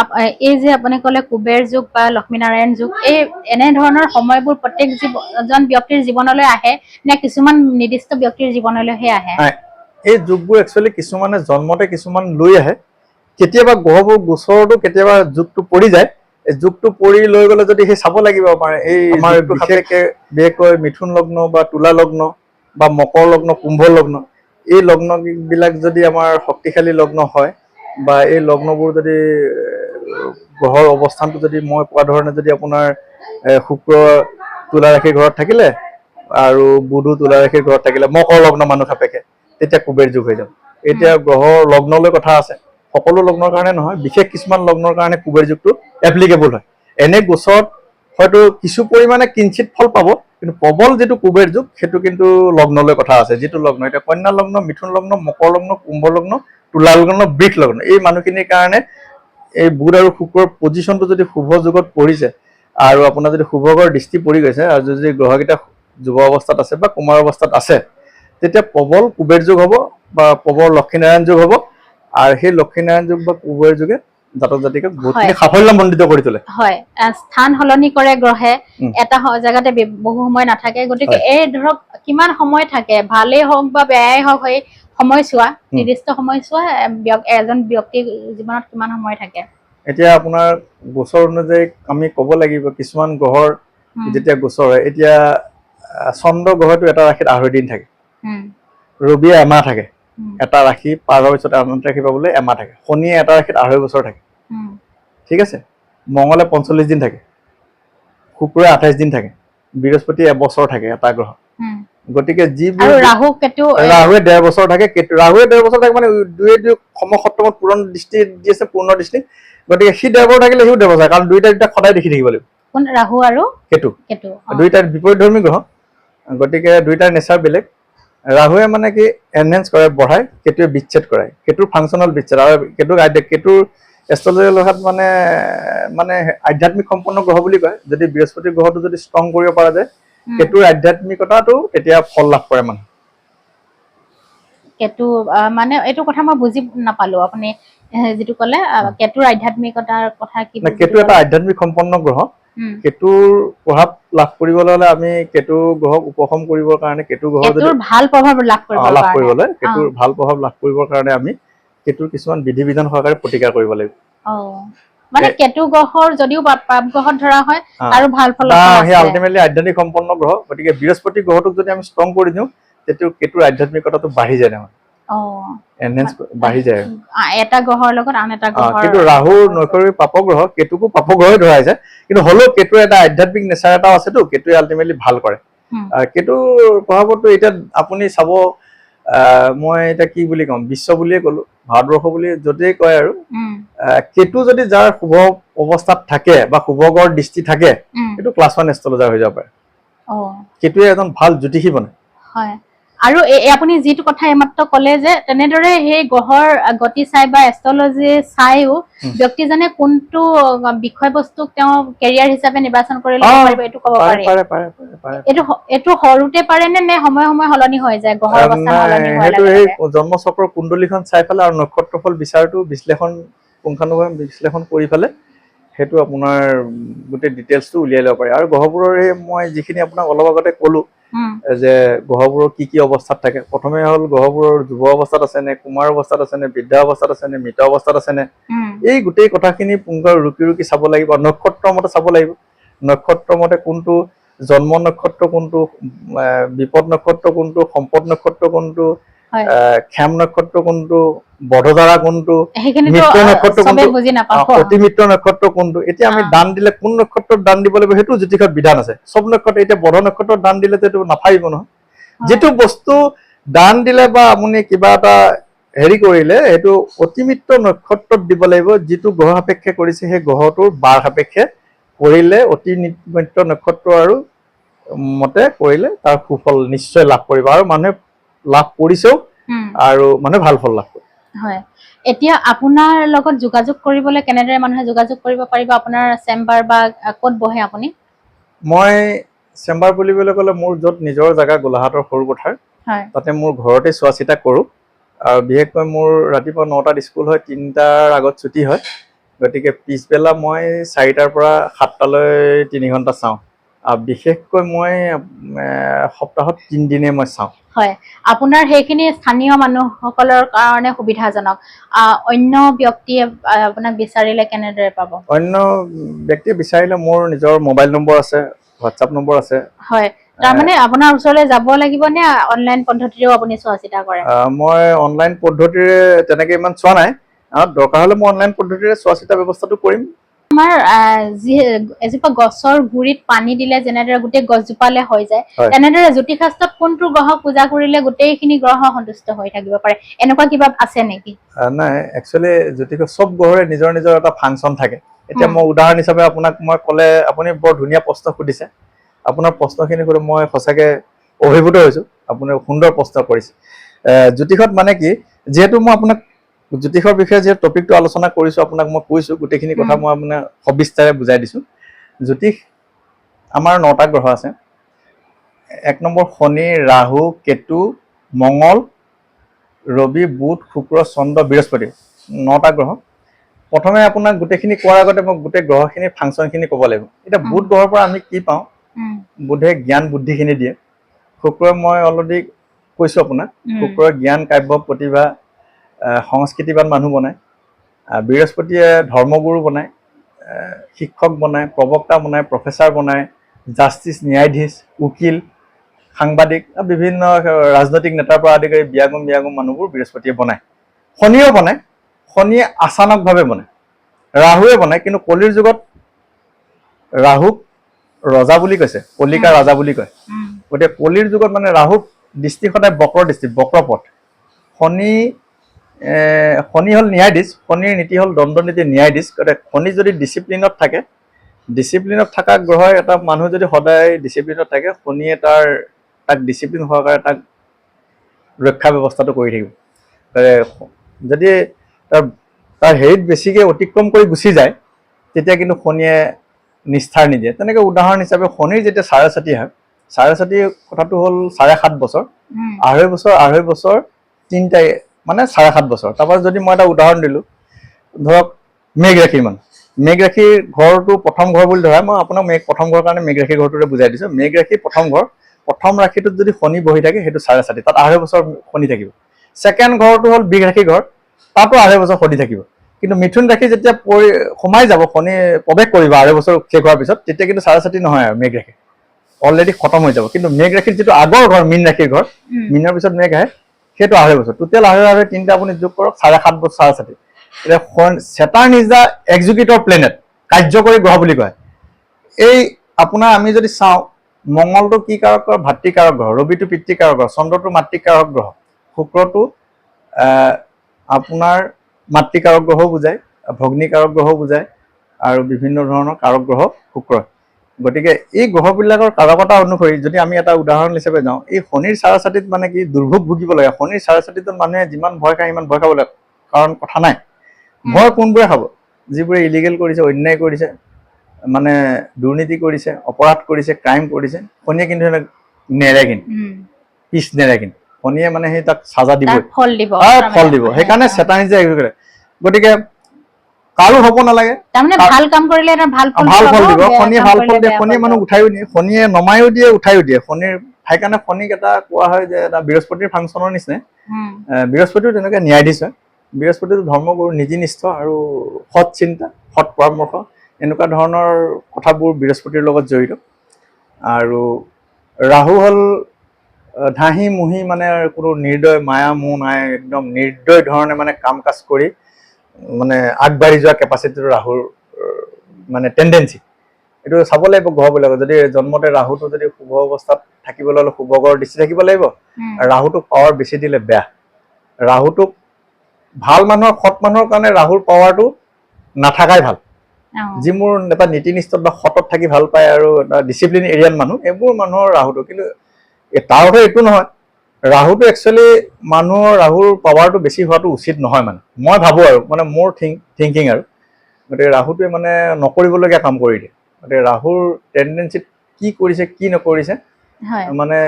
এই যে আপুনি ক'লে কুবেৰ যুগ বা লক্ষ্মীনাৰায়ণ যুগ, এই এনেধৰণৰ সময়বোৰ প্ৰত্যেকজন ব্যক্তিৰ জীৱনলৈ আহে নে কিছুমান নিৰ্দিষ্ট ব্যক্তিৰ জীৱনলৈহে আহে? এই যুগবোৰ একচুৱেলি কিছুমানে জন্মতে কিছুমান লৈ আহে, কেতিয়াবা গ্ৰহবোৰ গোচৰতো কেতিয়াবা যুগটো পৰি যায়। এই যুগটো পৰি লৈ গ'লে যদি সেই চাব লাগিব আমাৰ এই আমাৰ বিশেষকৈ মিথুন লগ্ন বা তুলা লগ্ন বা মকৰ লগ্ন, কুম্ভ লগ্ন, এই লগ্নবিলাক যদি আমাৰ শক্তিশালী লগ্ন হয় বা এই লগ্নবোৰ যদি গ্ৰহৰ অৱস্থানটো যদি মই কোৱা ধৰণে যদি আপোনাৰ শুক্ৰ তুলা ৰাশিৰ ঘৰত থাকিলে আৰু বুধো তুলা ৰাশিৰ ঘৰত থাকিলে মকৰ লগ্ন মানুহ সাপেক্ষে, তেতিয়া কুবেৰ যুগ হৈ যাব। এতিয়া গ্ৰহৰ লগ্নলৈ কথা আছে, সকলো লগ্নৰ কাৰণে নহয়, বিশেষ কিছুমান লগ্নৰ কাৰণে কুবেৰ যুগটো এপ্লিকেবল হয়। এনে গোচৰত হয়তো কিছু পৰিমাণে কিঞ্চিত ফল পাব, কিন্তু প্ৰবল যিটো কুবেৰ যুগ সেইটো কিন্তু লগ্নলৈ কথা আছে। যিটো লগ্ন এতিয়া কন্যা লগ্ন, মিথুন লগ্ন, মকৰ লগ্ন, কুম্ভ লগ্ন, তুলা লগ্ন, বৃষ লগ্ন, এই মানুহখিনিৰ কাৰণে এই বুধ আৰু শুক্ৰৰ পজিশ্যনটো যদি শুভ যুগত পৰিছে আৰু আপোনাৰ যদি শুভগৰ দৃষ্টি পৰি গৈছে আৰু যদি গ্ৰহকেইটা যুৱ অৱস্থাত আছে বা কুমাৰ অৱস্থাত আছে, তেতিয়া প্ৰবল কুবেৰ যুগ হ'ব বা প্ৰবল লক্ষ্মীনাৰায়ণ যুগ হ'ব। আৰু সেই লক্ষ্মীনাৰায়ণ যুগ বা কুবেৰ যুগে জাতক জাতিকক বহুতখিনি সাফল্যমণ্ডিত কৰি তোলে। হয়, স্থান সলনি কৰে গ্ৰহে, এটা জেগাতে বহু সময় নাথাকে। গতিকে এই ধৰক কিমান সময় থাকে, ভালেই হওক বা বেয়াই হওক, সেই সময়ছোৱা নিৰ্দিষ্ট সময়ছোৱা এজন ব্যক্তিৰ জীৱনত কিমান সময় থাকে? এতিয়া আপোনাৰ গোচৰ অনুযায়ী আমি ক'ব লাগিব কিছুমান গ্ৰহৰ যেতিয়া গোচৰ হয়, এতিয়া চন্দ্ৰ গ্ৰহটো এটা ৰাশিত 8 দিন থাকে, ৰবিয়ে এমাহ থাকে, এটা ৰাশি পাৰ হোৱাৰ পিছত আন ৰাশি পাবলৈ এমাহ থাকে, শনিয়ে এটা ৰাশিত 2.5 বছৰ থাকে, ঠিক আছে, মঙলে 45 দিন থাকে, শুক্ৰই 28 দিন থাকে, বৃহস্পতি এবছৰ থাকে এটা গ্ৰহ। গতিকে যিবোৰ ৰাহুৱে 1.5 বছৰ থাকে, ৰাহুৱে 1.5 বছৰ থাকে মানে দুই সমসপ্তমত পূৰণ দৃষ্টি দি আছে, পূৰ্ণ দৃষ্টি। গতিকে সি 1.5 বছৰ থাকিলে সিও 1.5 বছৰ, কাৰণ দুইটা সদায় দেখি থাকিব লাগিব। ৰাহু আৰু কেতু দুইটাৰ বিপৰীতধৰ্মী গ্ৰহ, গতিকে দুইটাৰ নেচাৰ বেলেগ। ৰাহুৱে মানে কি এনহেন্স কৰে, বঢ়ায়, কেতুৱে বিচ্ছেদ কৰায়, কেতুৰ ফাংচনেল বিচ্ছেদ। আৰু কেতুৰ এষ্ট্ৰলজিকেল ভাষাত মানে আধ্যাত্মিক সম্পন্ন গ্ৰহ বুলি কয়। যদি বৃহস্পতি গ্ৰহটো যদি ষ্ট্ৰং কৰিব পৰা যায়, কেতুৰ আধ্যাত্মিকতাটো তেতিয়া ফল লাভ কৰে মানুহ। কেতু মানে এইটো কথা মই বুজি নাপালো, আপুনি যিটো ক'লে কেতুৰ আধ্যাত্মিকতাৰ কথা কি? কেতু এটা আধ্যাত্মিক সম্পন্ন গ্ৰহ। কেতুৰ প্ৰভাৱ লাভ কৰিবলৈ হলে আমি কেতু গ্ৰহক উপশম কৰিবৰ কাৰণে কেতুৰ ভাল প্ৰভাৱ লাভ কৰিবলৈ কেতুৰ ভাল প্ৰভাৱ লাভ কৰিবৰ কাৰণে আমি কেতুৰ কিছুমান বিধি বিধান সহকাৰে প্ৰতিকাৰ কৰিব লাগিব। মানে কেতু গ্ৰহৰ যদিও পাপ গ্ৰহত ধৰা হয় আৰু ভাল ফল সেই আল্টিমেটলি আধ্যাত্মিক সম্পন্ন গ্ৰহ। গতিকে বৃহস্পতি গ্ৰহটোক যদি আমি ষ্ট্ৰং কৰি দিওঁ, তেতিয়া কেতুৰ আধ্যাত্মিকতাটো বাঢ়ি যায়, এনহেন্স বাঢ়ি যায় এটা গ্ৰহৰ লগত আন এটা গ্ৰহ। কিন্তু ৰাহু নৈসৰ্গিক পাপ গ্ৰহ, কেতুকো পাপ গ্ৰহে ধৰা যায়, কিন্তু হ'লেও কেতুৰ এটা আধ্যাত্মিক নেচাৰ এটাও আছেতো, কেতুৱে আল্টিমেটলি ভাল কৰে। কেতুৰ প্ৰভাৱতো এতিয়া আপুনি চাব, মই এতিয়া কি বুলি ক'ম, বিশ্ব বুলিয়ে ক'লো, ভাৰতবৰ্ষ বুলি যদিয়ে কয় আৰু, কেতু যদি যাৰ শুভ অৱস্থাত থাকে বা শুভগৰ দৃষ্টি থাকে, সেইটো ক্লাছ 1 এষ্ট্ৰলজাৰ হৈ যাব পাৰে। কেতুৱে এজন ভাল জ্যোতিষী বনে। হয়। আৰু আপুনি যিটো কথা এইমাত্ৰ ক'লে যে তেনেদৰে সেই গ্ৰহৰ গতি চাই বা এষ্ট্ৰলজি চাইও ব্যক্তিজনে কোনটো বিষয়বস্তুক তেওঁ কেৰিয়াৰ হিচাপে নিৰ্বাচন কৰি ল'ব পাৰিব, এইটো ক'ব পাৰি? এইটো সৰুতে পাৰে নে সময়ে সময়ে সলনি হৈ যায়? গ্ৰহৰ অৱস্থান সলনি হোৱাৰ লগে লগে সেই জন্মচক্ৰৰ কুণ্ডলীখন চাই পেলাই আৰু নক্ষত্ৰফল বিচাৰটো পুংখানুপুংখভাৱে বিশ্লেষণ কৰি পেলাই সেইটো আপোনাৰ গোটেই ডিটেইলছটো উলিয়াই ল'ব পাৰি। আৰু গ্ৰহবোৰৰ মই যিখিনি আপোনাক অলপ আগতে ক'লো যে গ্ৰহবোৰৰ কি কি অৱস্থাত থাকে, প্ৰথমে হ'ল গ্ৰহবোৰৰ যুৱ অৱস্থাত আছে নে, কুমাৰ অৱস্থাত আছে নে, বৃদ্ধা অৱস্থাত আছে নে, মৃত অৱস্থাত আছে নে, এই গোটেই কথাখিনি ৰুকি চাব লাগিব। নক্ষত্ৰ মতে চাব লাগিব, নক্ষত্ৰ মতে কোনটো জন্ম নক্ষত্ৰ কোনটো, বিপদ নক্ষত্ৰ কোনটো, সম্পদ নক্ষত্ৰ কোনটো, ক্ষাম নক্ষত্ৰ কোনটো, বধধাৰা কোনটো, মিত্ৰ নক্ষত্ৰ কোনটো, অতিমিত্ৰ নক্ষত্ৰ কোনটো। এতিয়া আমি দান দিলে কোন নক্ষত্ৰত দান দিব লাগিব সেইটো জ্যোতিষত বিধান আছে। চব নক্ষত্ৰ, এতিয়া বধ নক্ষত্ৰত দান দিলে এইটো নাপাৰিব নহয়। যিটো বস্তু দান দিলে বা আপুনি কিবা এটা হেৰি কৰিলে সেইটো অতিমিত্ৰ নক্ষত্ৰত দিব লাগিব, যিটো গ্ৰহ সাপেক্ষে কৰিছে সেই গ্ৰহটোৰ বাৰ সাপেক্ষে কৰিলে, অতিমিত্ৰ নক্ষত্ৰ আৰু মতে কৰিলে তাৰ সুফল নিশ্চয় লাভ কৰিব। আৰু মানুহে লাভ কৰিছেও আৰু মানে ভাল ফল লাভ কৰে। হয়, এতিয়া আপোনাৰ লগত যোগাযোগ কৰিবলৈ কেনেদৰে মানুহে যোগাযোগ কৰিব পাৰিব? আপোনাৰ চেম্বাৰ বা ক'ত বহে আপুনি? মই চেম্বাৰ বুলিবলৈ ক'লে মোৰ য'ত নিজৰ জেগা গোলাঘাটৰ সৰুপথাৰ, তাতে মোৰ ঘৰতে চোৱা চিতা কৰোঁ। আৰু বিশেষকৈ মোৰ ৰাতিপুৱা 9টাত স্কুল হয়, 3টাৰ আগত ছুটি হয়, গতিকে পিছবেলা মই 4টাৰ পৰা 7টালৈ 3 ঘণ্টা চাওঁ। বিশেষকৈ মই সপ্তাহত 3 দিনে মই চাওঁ। হয়, আপোনাৰ সেইখিনি স্থানীয় মানুহসকলৰ কাৰণে সুবিধাজনক। অন্য ব্যক্তিয়ে আপোনাক বিচাৰিলে কেনেদৰে পাব? অন্য ব্যক্তি বিচাৰিলে মোৰ নিজৰ মোবাইল নম্বৰ আছে, হোৱাটছআপ নম্বৰ আছে। হয়, তাৰমানে আপোনাৰ ওচৰলৈ যাব লাগিব নে অনলাইন পদ্ধতিৰেও আপুনি চোৱা চিতা কৰে? মই অনলাইন পদ্ধতিৰে তেনেকে ইমান চোৱা নাই, দৰকাৰ হ'লে মই অনলাইন পদ্ধতিৰে চোৱা চিতা ব্যৱস্থাটো কৰিম। আমাৰ এজোপা গছৰ গুৰিত পানী দিলে যেনেদৰে গোটেই গছজোপালে হৈ যায়, তেনেদৰে জ্যোতিষাস্ত্ৰত কোনটো গ্ৰহক পূজা কৰিলে গোটেইখিনি গ্ৰহ সন্তুষ্ট হৈ থাকিব পাৰে, এনেকুৱা কিবা আছে নেকি? নাই, একচুৱেলি জ্যোতিষ চব গ্ৰহৰে নিজৰ নিজৰ এটা ফাংচন থাকে। এতিয়া মই উদাহৰণ হিচাপে আপোনাক মই ক'লে, আপুনি বৰ ধুনীয়া প্ৰশ্ন সুধিছে। আপোনাৰ প্ৰশ্নখিনি কৰি মই সঁচাকে অভিভূত হৈছো। আপুনি সুন্দৰ প্ৰশ্ন কৰিছে। জ্যোতিষত মানে কি, যিহেতু মই আপোনাক জ্যোতিষৰ বিষয়ে যিহেতু টপিকটো আলোচনা কৰিছো, আপোনাক মই কৈছো গোটেইখিনি কথা মই আপোনাক সবিস্তাৰে বুজাই দিছো। জ্যোতিষ আমাৰ 9টা গ্ৰহ আছে। 1 নম্বৰ শনি, ৰাহু, কেতু, মঙ্গল, ৰবি, বুধ, শুক্ৰ, চন্দ্ৰ, বৃহস্পতি, 9টা গ্ৰহ। প্ৰথমে আপোনাক গোটেইখিনি কোৱাৰ আগতে মই গোটেই গ্ৰহখিনিৰ ফাংচনখিনি ক'ব লাগিব। এতিয়া বুধ গ্ৰহৰ পৰা আমি কি পাওঁ? বুধে জ্ঞান বুদ্ধিখিনি দিয়ে। শুক্ৰই মই অলৰেডি কৈছো আপোনাক, শুক্ৰই জ্ঞান, কাব্য, প্ৰতিভা, সংস্কৃতিবান মানুহ বনায়। বৃহস্পতিয়ে ধৰ্মগুৰু বনায়, শিক্ষক বনায়, প্ৰবক্তা বনায়, প্ৰফেচাৰ বনায়, জাষ্টিছ, ন্যায়াধীশ, উকিল, সাংবাদিক, বিভিন্ন ৰাজনৈতিক নেতাৰ পৰা আদি কৰি বিয়াগোম মানুহবোৰ বৃহস্পতিয়ে বনায়। শনিয়েও বনায়, শনিয়ে আচানকভাৱে বনায়, ৰাহুৱে বনায়। কিন্তু কলিৰ যুগত ৰাহুক ৰজা বুলি কৈছে, কলিকা ৰাজা বুলি কয়। গতিকে কলিৰ যুগত মানে ৰাহুক দৃষ্টি সদায় বক্ৰ দৃষ্টি, বক্ৰপথ। শনি হ'ল ন্যায়াধীশ, শনিৰ নীতি হ'ল দণ্ডনীতি, ন্যায়াধীশ। গতিকে শনি যদি ডিচিপ্লিনত থাকে, ডিচিপ্লিনত থকা গ্ৰহৰ এটা মানুহ যদি সদায় ডিচিপ্লিনত থাকে, শনিয়ে তাক ডিচিপ্লিন সহকাৰে তাক ৰক্ষা ব্যৱস্থাটো কৰি থাকিব। যদি তাৰ হেৰিত বেছিকৈ অতিক্ৰম কৰি গুচি যায়, তেতিয়া কিন্তু শনিয়ে নিষ্ঠাৰ নিদিয়ে। তেনেকৈ উদাহৰণ হিচাপে শনিৰ যেতিয়া চাৰে হয়, চাৰে কথাটো হ'ল 7.5 বছৰ, 2.5 বছৰ 3টাই মানে 7.5 বছৰ। তাৰপৰা যদি মই এটা উদাহৰণ দিলোঁ, ধৰক মেঘ ৰাশিৰ মানুহ, মেঘ ৰাশিৰ ঘৰটো প্ৰথম ঘৰ বুলি ধৰা, মই আপোনাক প্ৰথম ঘৰৰ কাৰণে মেঘ ৰাশিৰ ঘৰটোৰে বুজাই দিছোঁ। মেঘ ৰাশিৰ প্ৰথম ঘৰ, প্ৰথম ৰাশিটোত যদি শনি বহি থাকে, সেইটো 4.5, তাত 2.5 বছৰ শনি থাকিব। ছেকেণ্ড ঘৰটো হ'ল বৃষ ৰাশিৰ ঘৰ, তাতো 2.5 বছৰ শনি থাকিব। কিন্তু মিথুন ৰাশি যেতিয়া সোমাই যাব, শনি প্ৰৱেশ কৰিব 2.5 বছৰ শেষ হোৱাৰ পিছত, তেতিয়া কিন্তু 4.5 নহয় আৰু মেঘ ৰাশি অলৰেডি খতম হৈ যাব। কিন্তু মেঘ ৰাশিৰ যিটো আগৰ ঘৰ, মীন ৰাশিৰ ঘৰ, মীনৰ পিছত মেঘ আহে, সেইটো 2.5 বছৰ। টোটেল 2.5 3টা আপুনি যোগ কৰক, 7.5 বছৰ 4.5। এতিয়া চেটাৰ্ণ ইজ দ্য এক্সিকিউটৰ প্লেনেট, কাৰ্যকৰী গ্ৰহ বুলি কয়। এই আপোনাৰ আমি যদি চাওঁ, মঙ্গলটো কি কাৰক গ্ৰহ? ভাতৃকাৰক গ্ৰহ। ৰবিটো পিতৃকাৰক গ্ৰহ, চন্দ্ৰটো মাতৃকাৰক গ্ৰহ, শুক্ৰটো আপোনাৰ মাতৃকাৰক গ্ৰহও বুজায়, ভগ্নীকাৰক গ্ৰহও বুজায়, আৰু বিভিন্ন ধৰণৰ কাৰক গ্ৰহ শুক্ৰ। গতিকে এই গ্ৰহবিলাকৰ কাৰকতা অনুসৰি যদি আমি এটা উদাহৰণ হিচাপে যাওঁ, এই শনিৰ 4.5 মানে কি দুৰ্ভোগ ভুগিব লাগে। শনিৰ 4.5 মানুহে যিমান ভয় খায় সিমান ভয় খাব লাগে, কাৰণ কথা নাই। ভয় কোনবোৰে খাব? যিবোৰে ইলিগেল কৰিছে, অন্যায় কৰিছে, মানে দুৰ্নীতি কৰিছে, অপৰাধ কৰিছে, ক্ৰাইম কৰিছে। শনিয়ে কিন্তু নেৰে, কিন্তু পিছ নেৰে, কিন্তু শনিয়ে মানে সেই তাক চাজা দিবই, ফল দিব। সেইকাৰণে চেটাৰ্ণ ইজ দ্য এক্সিকিউটৰ। গতিকে কাৰো হ'ব নালাগে, ভাল কাম কৰিলে ভাল ফল দিব। শনিয়ে ভাল ফল দিয়ে, শনিয়ে মানুহ উঠাইও দিয়ে, শনিয়ে নমাইও দিয়ে, উঠাইও দিয়ে। শনিৰ সেইকাৰণে শনিক এটা কোৱা হয় যে এটা বৃহস্পতিৰ ফাংচনৰ নিচিনাই। বৃহস্পতিও তেনেকৈ ন্যায়াধীশ হয়। বৃহস্পতিটো ধৰ্মগুৰু, নীতিনিষ্ঠ আৰু সৎ চিন্তা, সৎ পৰামৰ্শ, এনেকুৱা ধৰণৰ কথাবোৰ বৃহস্পতিৰ লগত জড়িত। আৰু ৰাহু হ'ল ধাহি মুহি, মানে কোনো নিৰ্দয়, মায়া মোহ নাই, একদম নিৰ্দয় ধৰণে মানে কাম কাজ কৰি মানে আগবাঢ়ি যোৱা কেপাচিটিটো ৰাহুৰ মানে টেণ্ডেঞ্চি। এইটো চাব লাগিব গ্ৰহবিলাকৰ। যদি জন্মতে ৰাহুটো যদি শুভ অৱস্থাত থাকিবলৈ হ'লে শুভ গ্ৰহৰ দৃষ্টি থাকিব লাগিব। ৰাহুটোক পাৱাৰ বেছি দিলে বেয়া। ৰাহুটোক ভাল মানুহৰ, সৎ মানুহৰ কাৰণে ৰাহুৰ পাৱাৰটো নাথাকাই ভাল। যিবোৰ এটা নীতিনিষ্ঠত বা সতত থাকি ভাল পায় আৰু এটা ডিচিপ্লিন এৰিয়ান মানুহ, এইবোৰ মানুহৰ ৰাহুটো। কিন্তু তাৰ অৰ্থ এইটো নহয় ৰাহুটো একচুৱেলি মানুহৰ ৰাহুৰ পাৱাৰটো বেছি হোৱাটো উচিত নহয় মানে মই ভাবোঁ আৰু মানে মোৰ থিংকিং আৰু গতিকে ৰাহুটোৱে মানে নকৰিবলগীয়া কাম কৰি দিয়ে গতিকে ৰাহুৰ টেণ্ডেঞ্চিত কি কৰিছে কি নকৰিছে মানে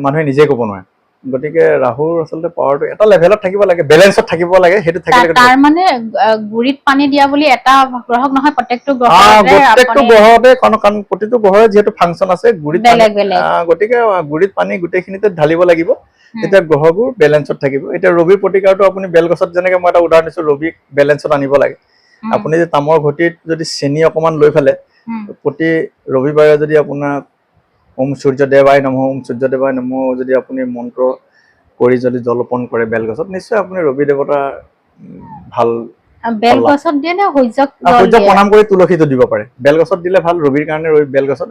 মানুহে নিজে ক'ব নোৱাৰে গতিকে ৰাহুৰ আচলতে পাৱাৰটো এটা লেভেলত থাকিব লাগে বেলেঞ্চত থাকিব লাগে সেইটো থাকিলে তাৰ মানে গুৰিত পানী দিয়া বুলি এটা গ্ৰহক নহয় প্ৰত্যেকটো গ্ৰহতে কাৰণ প্ৰতিটো গ্ৰহৰে যিহেতু ফাংচন আছে গুৰিত গতিকে গুৰিত পানী গোটেইখিনিতে ঢালিব লাগিব তেতিয়া গ্ৰহবোৰ বেলেঞ্চত থাকিব এতিয়া ৰবিৰ প্ৰতিকাৰটো আপুনি বেলগছত যেনেকে মই এটা উদাহৰণ দিছোঁ ৰবিক বেলেঞ্চত আনিব লাগে আপুনি যে তামৰ ঘটিত যদি চেনি অকণমান লৈ ফেলে প্ৰতি ৰবিবাৰে যদি আপোনাক ওম সূৰ্যদেৱাই নমঃ ওম সূৰ্যদেৱাই নমঃ যদি আপুনি মন্ত্ৰ কৰি যদি জলপন কৰে বেলগছত নিশ্চয় আপুনি ৰবি দেৱতা ভাল বেলগছত দিয়ে নে সূৰ্যক প্ৰণাম কৰি তুলসীটো দিব পাৰে বেলগছত দিলে ভাল ৰবিৰ কাৰণে ৰবি বেলগছত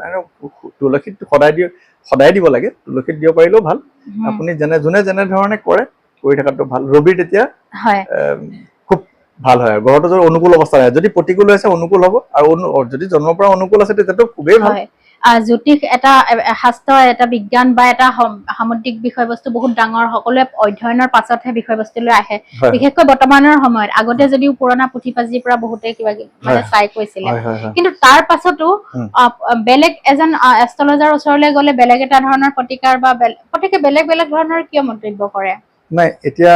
তুলসীত সদায় দিব লাগে তুলসীত দিব পাৰিলেও ভাল আপুনি যোনে যেনে ধৰণে কৰে কৰি থকাটো ভাল ৰবিৰ তেতিয়া খুব ভাল হয় গ্ৰহটো যদি অনুকূল অৱস্থা হয় যদি প্ৰতিকূল হৈছে অনুকূল হ'ব আৰু যদি জন্মৰ পৰা অনুকূল আছে তেতিয়াতো খুবেই ভাল জ্যোতিষ এটা শাস্ত্ৰ এটা বিজ্ঞান বা এটা সামুদ্ৰিক বিষয়বস্তু বহুত ডাঙৰ সকলোৱে অধ্যয়নৰ পাছতহে বিষয়বস্তুলৈ আহে বিশেষকৈ বৰ্তমানৰ সময়ত আগতে যদিও পুৰণা পুথি পাঁজিৰ পৰা বহুতে কিবা মানে চাই কৈছিলে কিন্তু তাৰ পাছতো বেলেগ এজন এষ্ট্ৰলজাৰ ওচৰলৈ গ'লে বেলেগ এটা ধৰণৰ প্ৰতিকাৰ বা প্ৰত্যেকে বেলেগ বেলেগ ধৰণৰ কিয় মন্তব্য কৰে নাই এতিয়া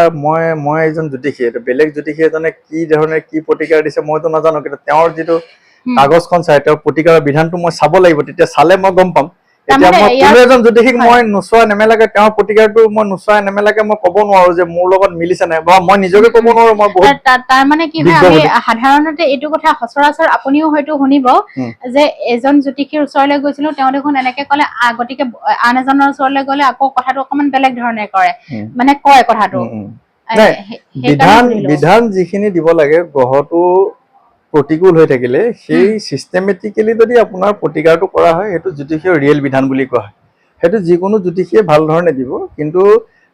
মই এজন জ্যোতিষী বেলেগ জ্যোতিষী এজনে কি ধৰণে কি প্ৰতিকাৰ দিছে মইতো নাজানো কিন্তু তেওঁৰ যিটো কাগজখন চাই তেওঁৰ প্ৰতিকাৰৰ বিধানটো মই চাব লাগিব তেতিয়া চালে মই গম পাম এতিয়া মই কোনো এজন জ্যোতিষীক মই নোচোৱা নেমেলাকে তেওঁৰ প্ৰতিকাৰটো মই নোচোৱা নেমেলাকে মই ক'ব নোৱাৰো যে মোৰ লগত মিলিছে নাই বা মই নিজকে ক'ব নোৱাৰো মই বহুত তাৰ মানে কি হয় আমি সাধাৰণতে এইটো কথা সচৰাচৰ আপুনিও হয়তো শুনিব যে এজন জ্যোতিষীৰ ওচৰলৈ গৈছিলো তেওঁ দেখোন এনেকে ক'লে গতিকে আন এজনৰ ওচৰলৈ গ'লে আকৌ কথাটো অকমান বেলেগ ধৰণে কৰে মানে কয় কথাটো বিধান যিখিনি দিব লাগে গ্ৰহটো প্ৰতিকূল হৈ থাকিলে সেই চিষ্টেমেটিকেলি যদি আপোনাৰ প্ৰতিকাৰটো কৰা হয় সেইটো জ্যোতিষীয় ৰিয়েল বিধান বুলি কোৱা হয় সেইটো যিকোনো জ্যোতিষীয়ে ভাল ধৰণে দিব কিন্তু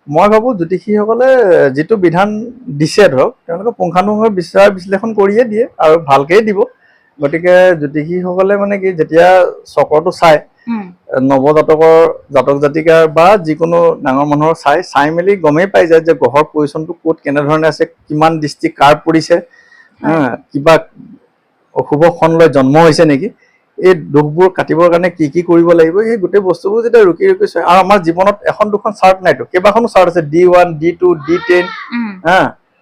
মই ভাবোঁ জ্যোতিষীসকলে যিটো বিধান দিছে ধৰক তেওঁলোকে পুংখানুপুংখ বিচাৰ বিশ্লেষণ কৰিয়ে দিয়ে আৰু ভালকেই দিব গতিকে জ্যোতিষীসকলে মানে কি যেতিয়া চক্ৰটো চায় নৱজাতকৰ জাতক জাতিকাৰ বা যিকোনো ডাঙৰ মানুহৰ চাই মেলি গমেই পাই যায় যে গ্ৰহৰ পজিশ্যনটো ক'ত কেনেধৰণে আছে কিমান দৃষ্টি কাৰ পৰিছে কিবা অশুভ খন লৈ জন্ম হৈছে নেকি এই দুখবোৰ কাটিবৰ কাৰণে কি কৰিব লাগিব এই গোটেই বস্তুবোৰ যেতিয়া ৰুকি চাই আৰু আমাৰ জীৱনত এখন দুখন চাৰ্ট নাইতো কেইবাখনো চাৰ্ট আছে D1 D2 D10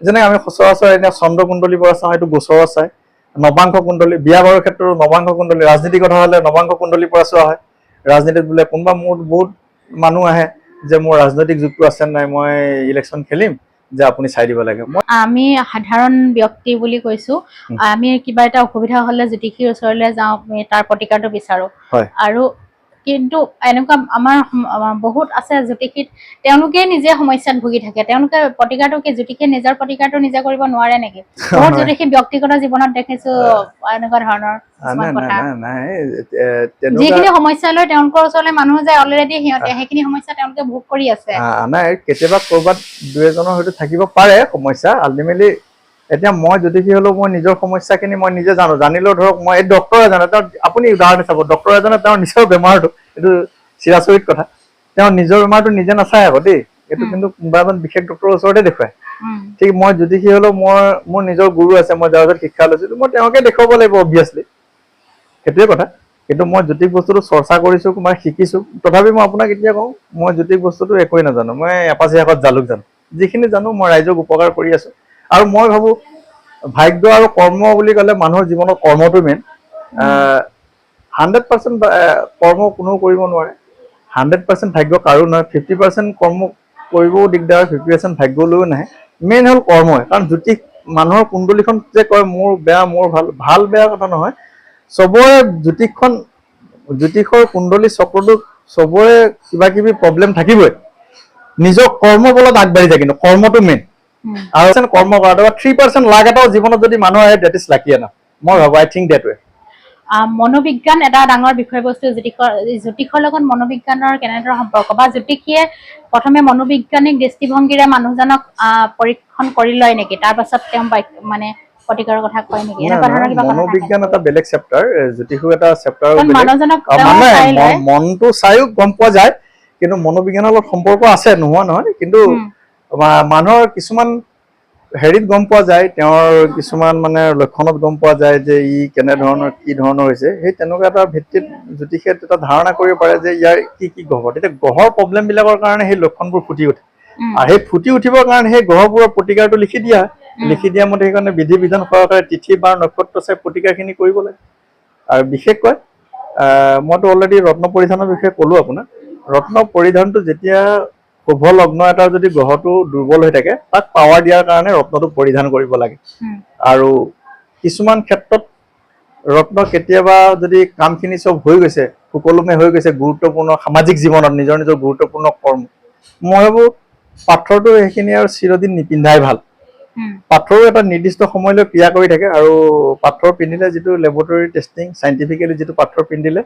যেনে আমি সচৰাচৰ এনে চন্দ্ৰ কুণ্ডলীৰ পৰা চাওঁ এইটো গোচৰৰ চাই নৱাংশ কুণ্ডলী বিয়া বাৰুৰ ক্ষেত্ৰত নৱাংশ কুণ্ডলী ৰাজনীতিৰ কথা হ'লে নৱাংশ কুণ্ডলীৰ পৰা চোৱা হয় ৰাজনীতিত বোলে কোনোবা মোৰ বহুত মানুহ আহে যে মোৰ ৰাজনৈতিক যুগটো আছে নাই মই ইলেকশ্যন খেলিম যে আপুনি চাই দিব লাগে আমি সাধাৰণ ব্যক্তি বুলি কৈছো আমি কিবা এটা অসুবিধা হলে জ্যোতিষীৰ ওচৰলৈ যাওঁ আমি তাৰ প্ৰতিকাৰটো বিচাৰো আৰু কিন্তু এনেকুৱা আমাৰ বহুত আছে জ্যোতিষীত তেওঁলোকে নিজে সমস্যাত ভুগি থাকে তেওঁলোকে প্ৰতিকাৰটো কি জ্যোতিষীয়ে নিজৰ প্ৰতিকাৰটো নিজে কৰিব নোৱাৰে নেকি বহুত জ্যোতিষী ব্যক্তিগত জীৱনত দেখিছো এনেকুৱা ধৰণৰ যিখিনি সমস্যা লৈ তেওঁলোকৰ ওচৰলৈ মানুহ যায় অলৰেডি সিহঁতে সেইখিনি সমস্যা তেওঁলোকে ভোগ কৰি আছে নাই কেতিয়াবা ক'ৰবাত দুই এজনৰ হয়তো থাকিব পাৰে সমস্যা আল্টিমেটলি এতিয়া মই জ্যোতিষী হ'লেও মই নিজৰ সমস্যাখিনি মই নিজে জানিলেও ধৰক মই এই ডক্তৰ এজনে আপুনি উদাহৰণ চাব ডক্তৰ এজনে তেওঁৰ নিজৰ বেমাৰটো এইটো চিৰাচৰিত কথা তেওঁ নিজৰ বেমাৰটো নিজে নাচায় আকৌ দেই এইটো কিন্তু কোনোবা এজন বিশেষ ডক্তৰৰ ওচৰতে দেখুৱায় ঠিক মই জ্যোতিষী হ'লেও মোৰ নিজৰ গুৰু আছে মই যাৰ ওচৰত শিক্ষা লৈছিলোঁ মই তেওঁকে দেখুৱাব লাগিব অবভিয়াছলি সেইটোৱে কথা কিন্তু মই জ্যোতিষ বস্তুটো চৰ্চা কৰিছোঁ মই শিকিছোঁ তথাপি মই আপোনাক এতিয়া কওঁ মই জ্যোতিষ বস্তুটো একোৱেই নাজানো মই এপাচি শাকত জালুক জানো যিখিনি জানো মই ৰাইজক উপকাৰ কৰি আছোঁ আৰু মই ভাবোঁ ভাগ্য আৰু কৰ্ম বুলি ক'লে মানুহৰ জীৱনত কৰ্মটো মেইন 100% কৰ্ম কোনেও কৰিব নোৱাৰে 100% ভাগ্য কাৰো নহয় 50% কৰ্ম কৰিবও দিগদাৰ 50% ভাগ্যলৈও নাহে মেইন হ'ল কৰ্মই কাৰণ জ্যোতিষ মানুহৰ কুণ্ডলীখন যে কয় মোৰ বেয়া মোৰ ভাল বেয়া কথা নহয় চবৰে জ্যোতিষৰ কুণ্ডলী চক্ৰটো চবৰে কিবা কিবি প্ৰব্লেম থাকিবই নিজৰ কৰ্ম বলত আগবাঢ়ি যায় কিন্তু কৰ্মটো মেইন আৰু কৰ্ম কৰাটো 3% লাখ এটাও জীৱনত যদি মানুহ আহে ডেট ইজ লাকি এনাফ মই ভাবোঁ আই থিংক ডেট ৱে মনোবিজ্ঞান এটা ডাঙৰ বিষয়বস্তু জ্যোতিষৰ লগত মনোবিজ্ঞানৰ কেনেদৰে সম্পৰ্ক বা জ্যোতিষীয়ে প্ৰথমে মনোবিজ্ঞানিক দৃষ্টিভংগীৰে মানুহজনক পৰীক্ষণ কৰি লয় নেকি তাৰ পাছত তেওঁ মানে প্ৰতিকাৰৰ কথা কয় নেকি এনেকুৱা ধৰণৰ কিবা মনোবিজ্ঞান এটা বেলেগ চেপ্টাৰ জ্যোতিষো এটা চেপ্টাৰ মানুহজনক মনটো চাইও গম পোৱা যায় কিন্তু মনোবিজ্ঞানৰ লগত সম্পৰ্ক আছে নোহোৱা নহয় কিন্তু মানুহৰ কিছুমান হেৰিত গম পোৱা যায় তেওঁৰ কিছুমান মানে লক্ষণত গম পোৱা যায় যে ই কেনে ধৰণৰ কি ধৰণৰ হৈছে সেই তেনেকুৱা এটা ভিত্তিত জ্যোতিষে এটা ধাৰণা কৰিব পাৰে যে ইয়াৰ কি গ্ৰহ তেতিয়া গ্ৰহৰ প্ৰব্লেম বিলাকৰ কাৰণে সেই লক্ষণবোৰ ফুটি উঠে আৰু সেই ফুটি উঠিবৰ কাৰণে সেই গ্ৰহবোৰৰ প্ৰতিকাৰটো লিখি দিয়া মতে সেইকাৰণে বিধি বিধান সহকাৰে তিথি বাৰ নক্ষত্ৰ চাই প্ৰতিকাৰখিনি কৰিব লাগে আৰু বিশেষকৈ মইতো অলৰেডি ৰত্ন পৰিধানৰ বিষয়ে ক'লো আপোনাক ৰত্ন পৰিধানটো যেতিয়া শুভ লগ্ন এটাৰ যদি গ্ৰহটো দুৰ্বল হৈ থাকে তাক পাৱাৰ দিয়াৰ কাৰণে ৰত্নটো পৰিধান কৰিব লাগে আৰু কিছুমান ক্ষেত্ৰত ৰত্ন কেতিয়াবা যদি কামখিনি চব হৈ গৈছে সুকলমে হৈ গৈছে গুৰুত্বপূৰ্ণ সামাজিক জীৱনত নিজৰ গুৰুত্বপূৰ্ণ কৰ্ম মই ভাবোঁ পাথৰটো সেইখিনি আৰু চিৰদিন নিপিন্ধাই ভাল পাথৰো এটা নিৰ্দিষ্ট সময়লৈ ক্ৰিয়া কৰি থাকে আৰু পাথৰ পিন্ধিলে যিটো লেবৰেটৰী টেষ্টিং চাইণ্টিফিকেলি যিটো পাথৰ পিন্ধিলে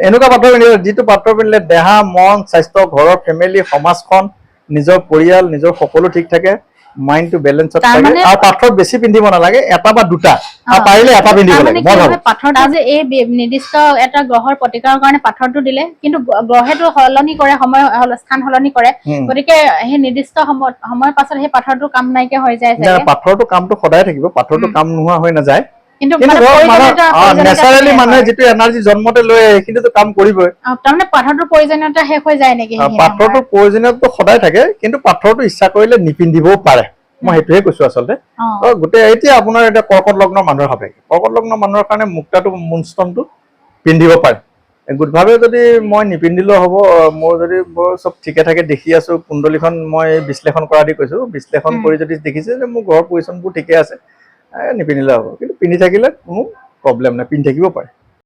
এনেকুৱা পাথৰ পিন্ধিলে যিটো পাথৰ পিন্ধিলে দেহা মন স্বাস্থ্য ঘৰৰ ফেমিলি সমাজখন নিজৰ পৰিয়াল নিজৰ সকলো ঠিক থাকে মাইণ্ডটো বেলেঞ্চত থাকে আৰু পাথৰ বেছি পিন্ধিব নালাগে এটা বা দুটা আৰু পাৰিলে এটা পিন্ধিব লাগে মই ভাবোঁ পাথৰটা যে এই নিৰ্দিষ্ট এটা গ্ৰহৰ প্ৰতিকাৰৰ কাৰণে পাথৰটো দিলে কিন্তু গ্ৰহেটো সলনি কৰে সময় স্থান সলনি কৰে গতিকে সেই নিৰ্দিষ্ট সময়ৰ পাছত সেই পাথৰটো কাম নাইকিয়া হৈ যায় পাথৰটো কামটো সদায় থাকিব পাথৰটো কাম নোহোৱা হৈ নাযায় কিন্তু নেচাৰেলি মানুহে যিটো এনাৰ্জি জন্মতে লৈ আহে সেইখিনিতো কাম কৰিবই তাৰমানে পাথৰটোৰ প্ৰয়োজনীয়তা শেষ হৈ যায় নেকি পাথৰটোৰ প্ৰয়োজনীয়তা সদায় থাকে কিন্তু পাথৰটো ইচ্ছা কৰিলে নিপিন্ধিবও পাৰে মই সেইটোৱে কৈছো আচলতে গোটেই এতিয়া আপোনাৰ এতিয়া কৰ্কট লগ্নৰ মানুহৰ সাপেক্ষে কৰ্কট লগ্নৰ মানুহৰ কাৰণে মুক্তাটো মুনষ্টনটো পিন্ধিব পাৰে গুডভাৱে যদি মই নিপিন্ধিলেও হ'ব মোৰ যদি চব ঠিকে থাকে দেখি আছো কুণ্ডলীখন মই বিশ্লেষণ কৰা দি কৈছো বিশ্লেষণ কৰি যদি দেখিছে যে মোৰ ঘৰৰ পজিশ্যনবোৰ ঠিকে আছে নিপিন্ধিলেও হ'ব কিন্তু পিন্ধি থাকিলে কোনো প্ৰব্লেম নাই পিন্ধি থাকিব পাৰে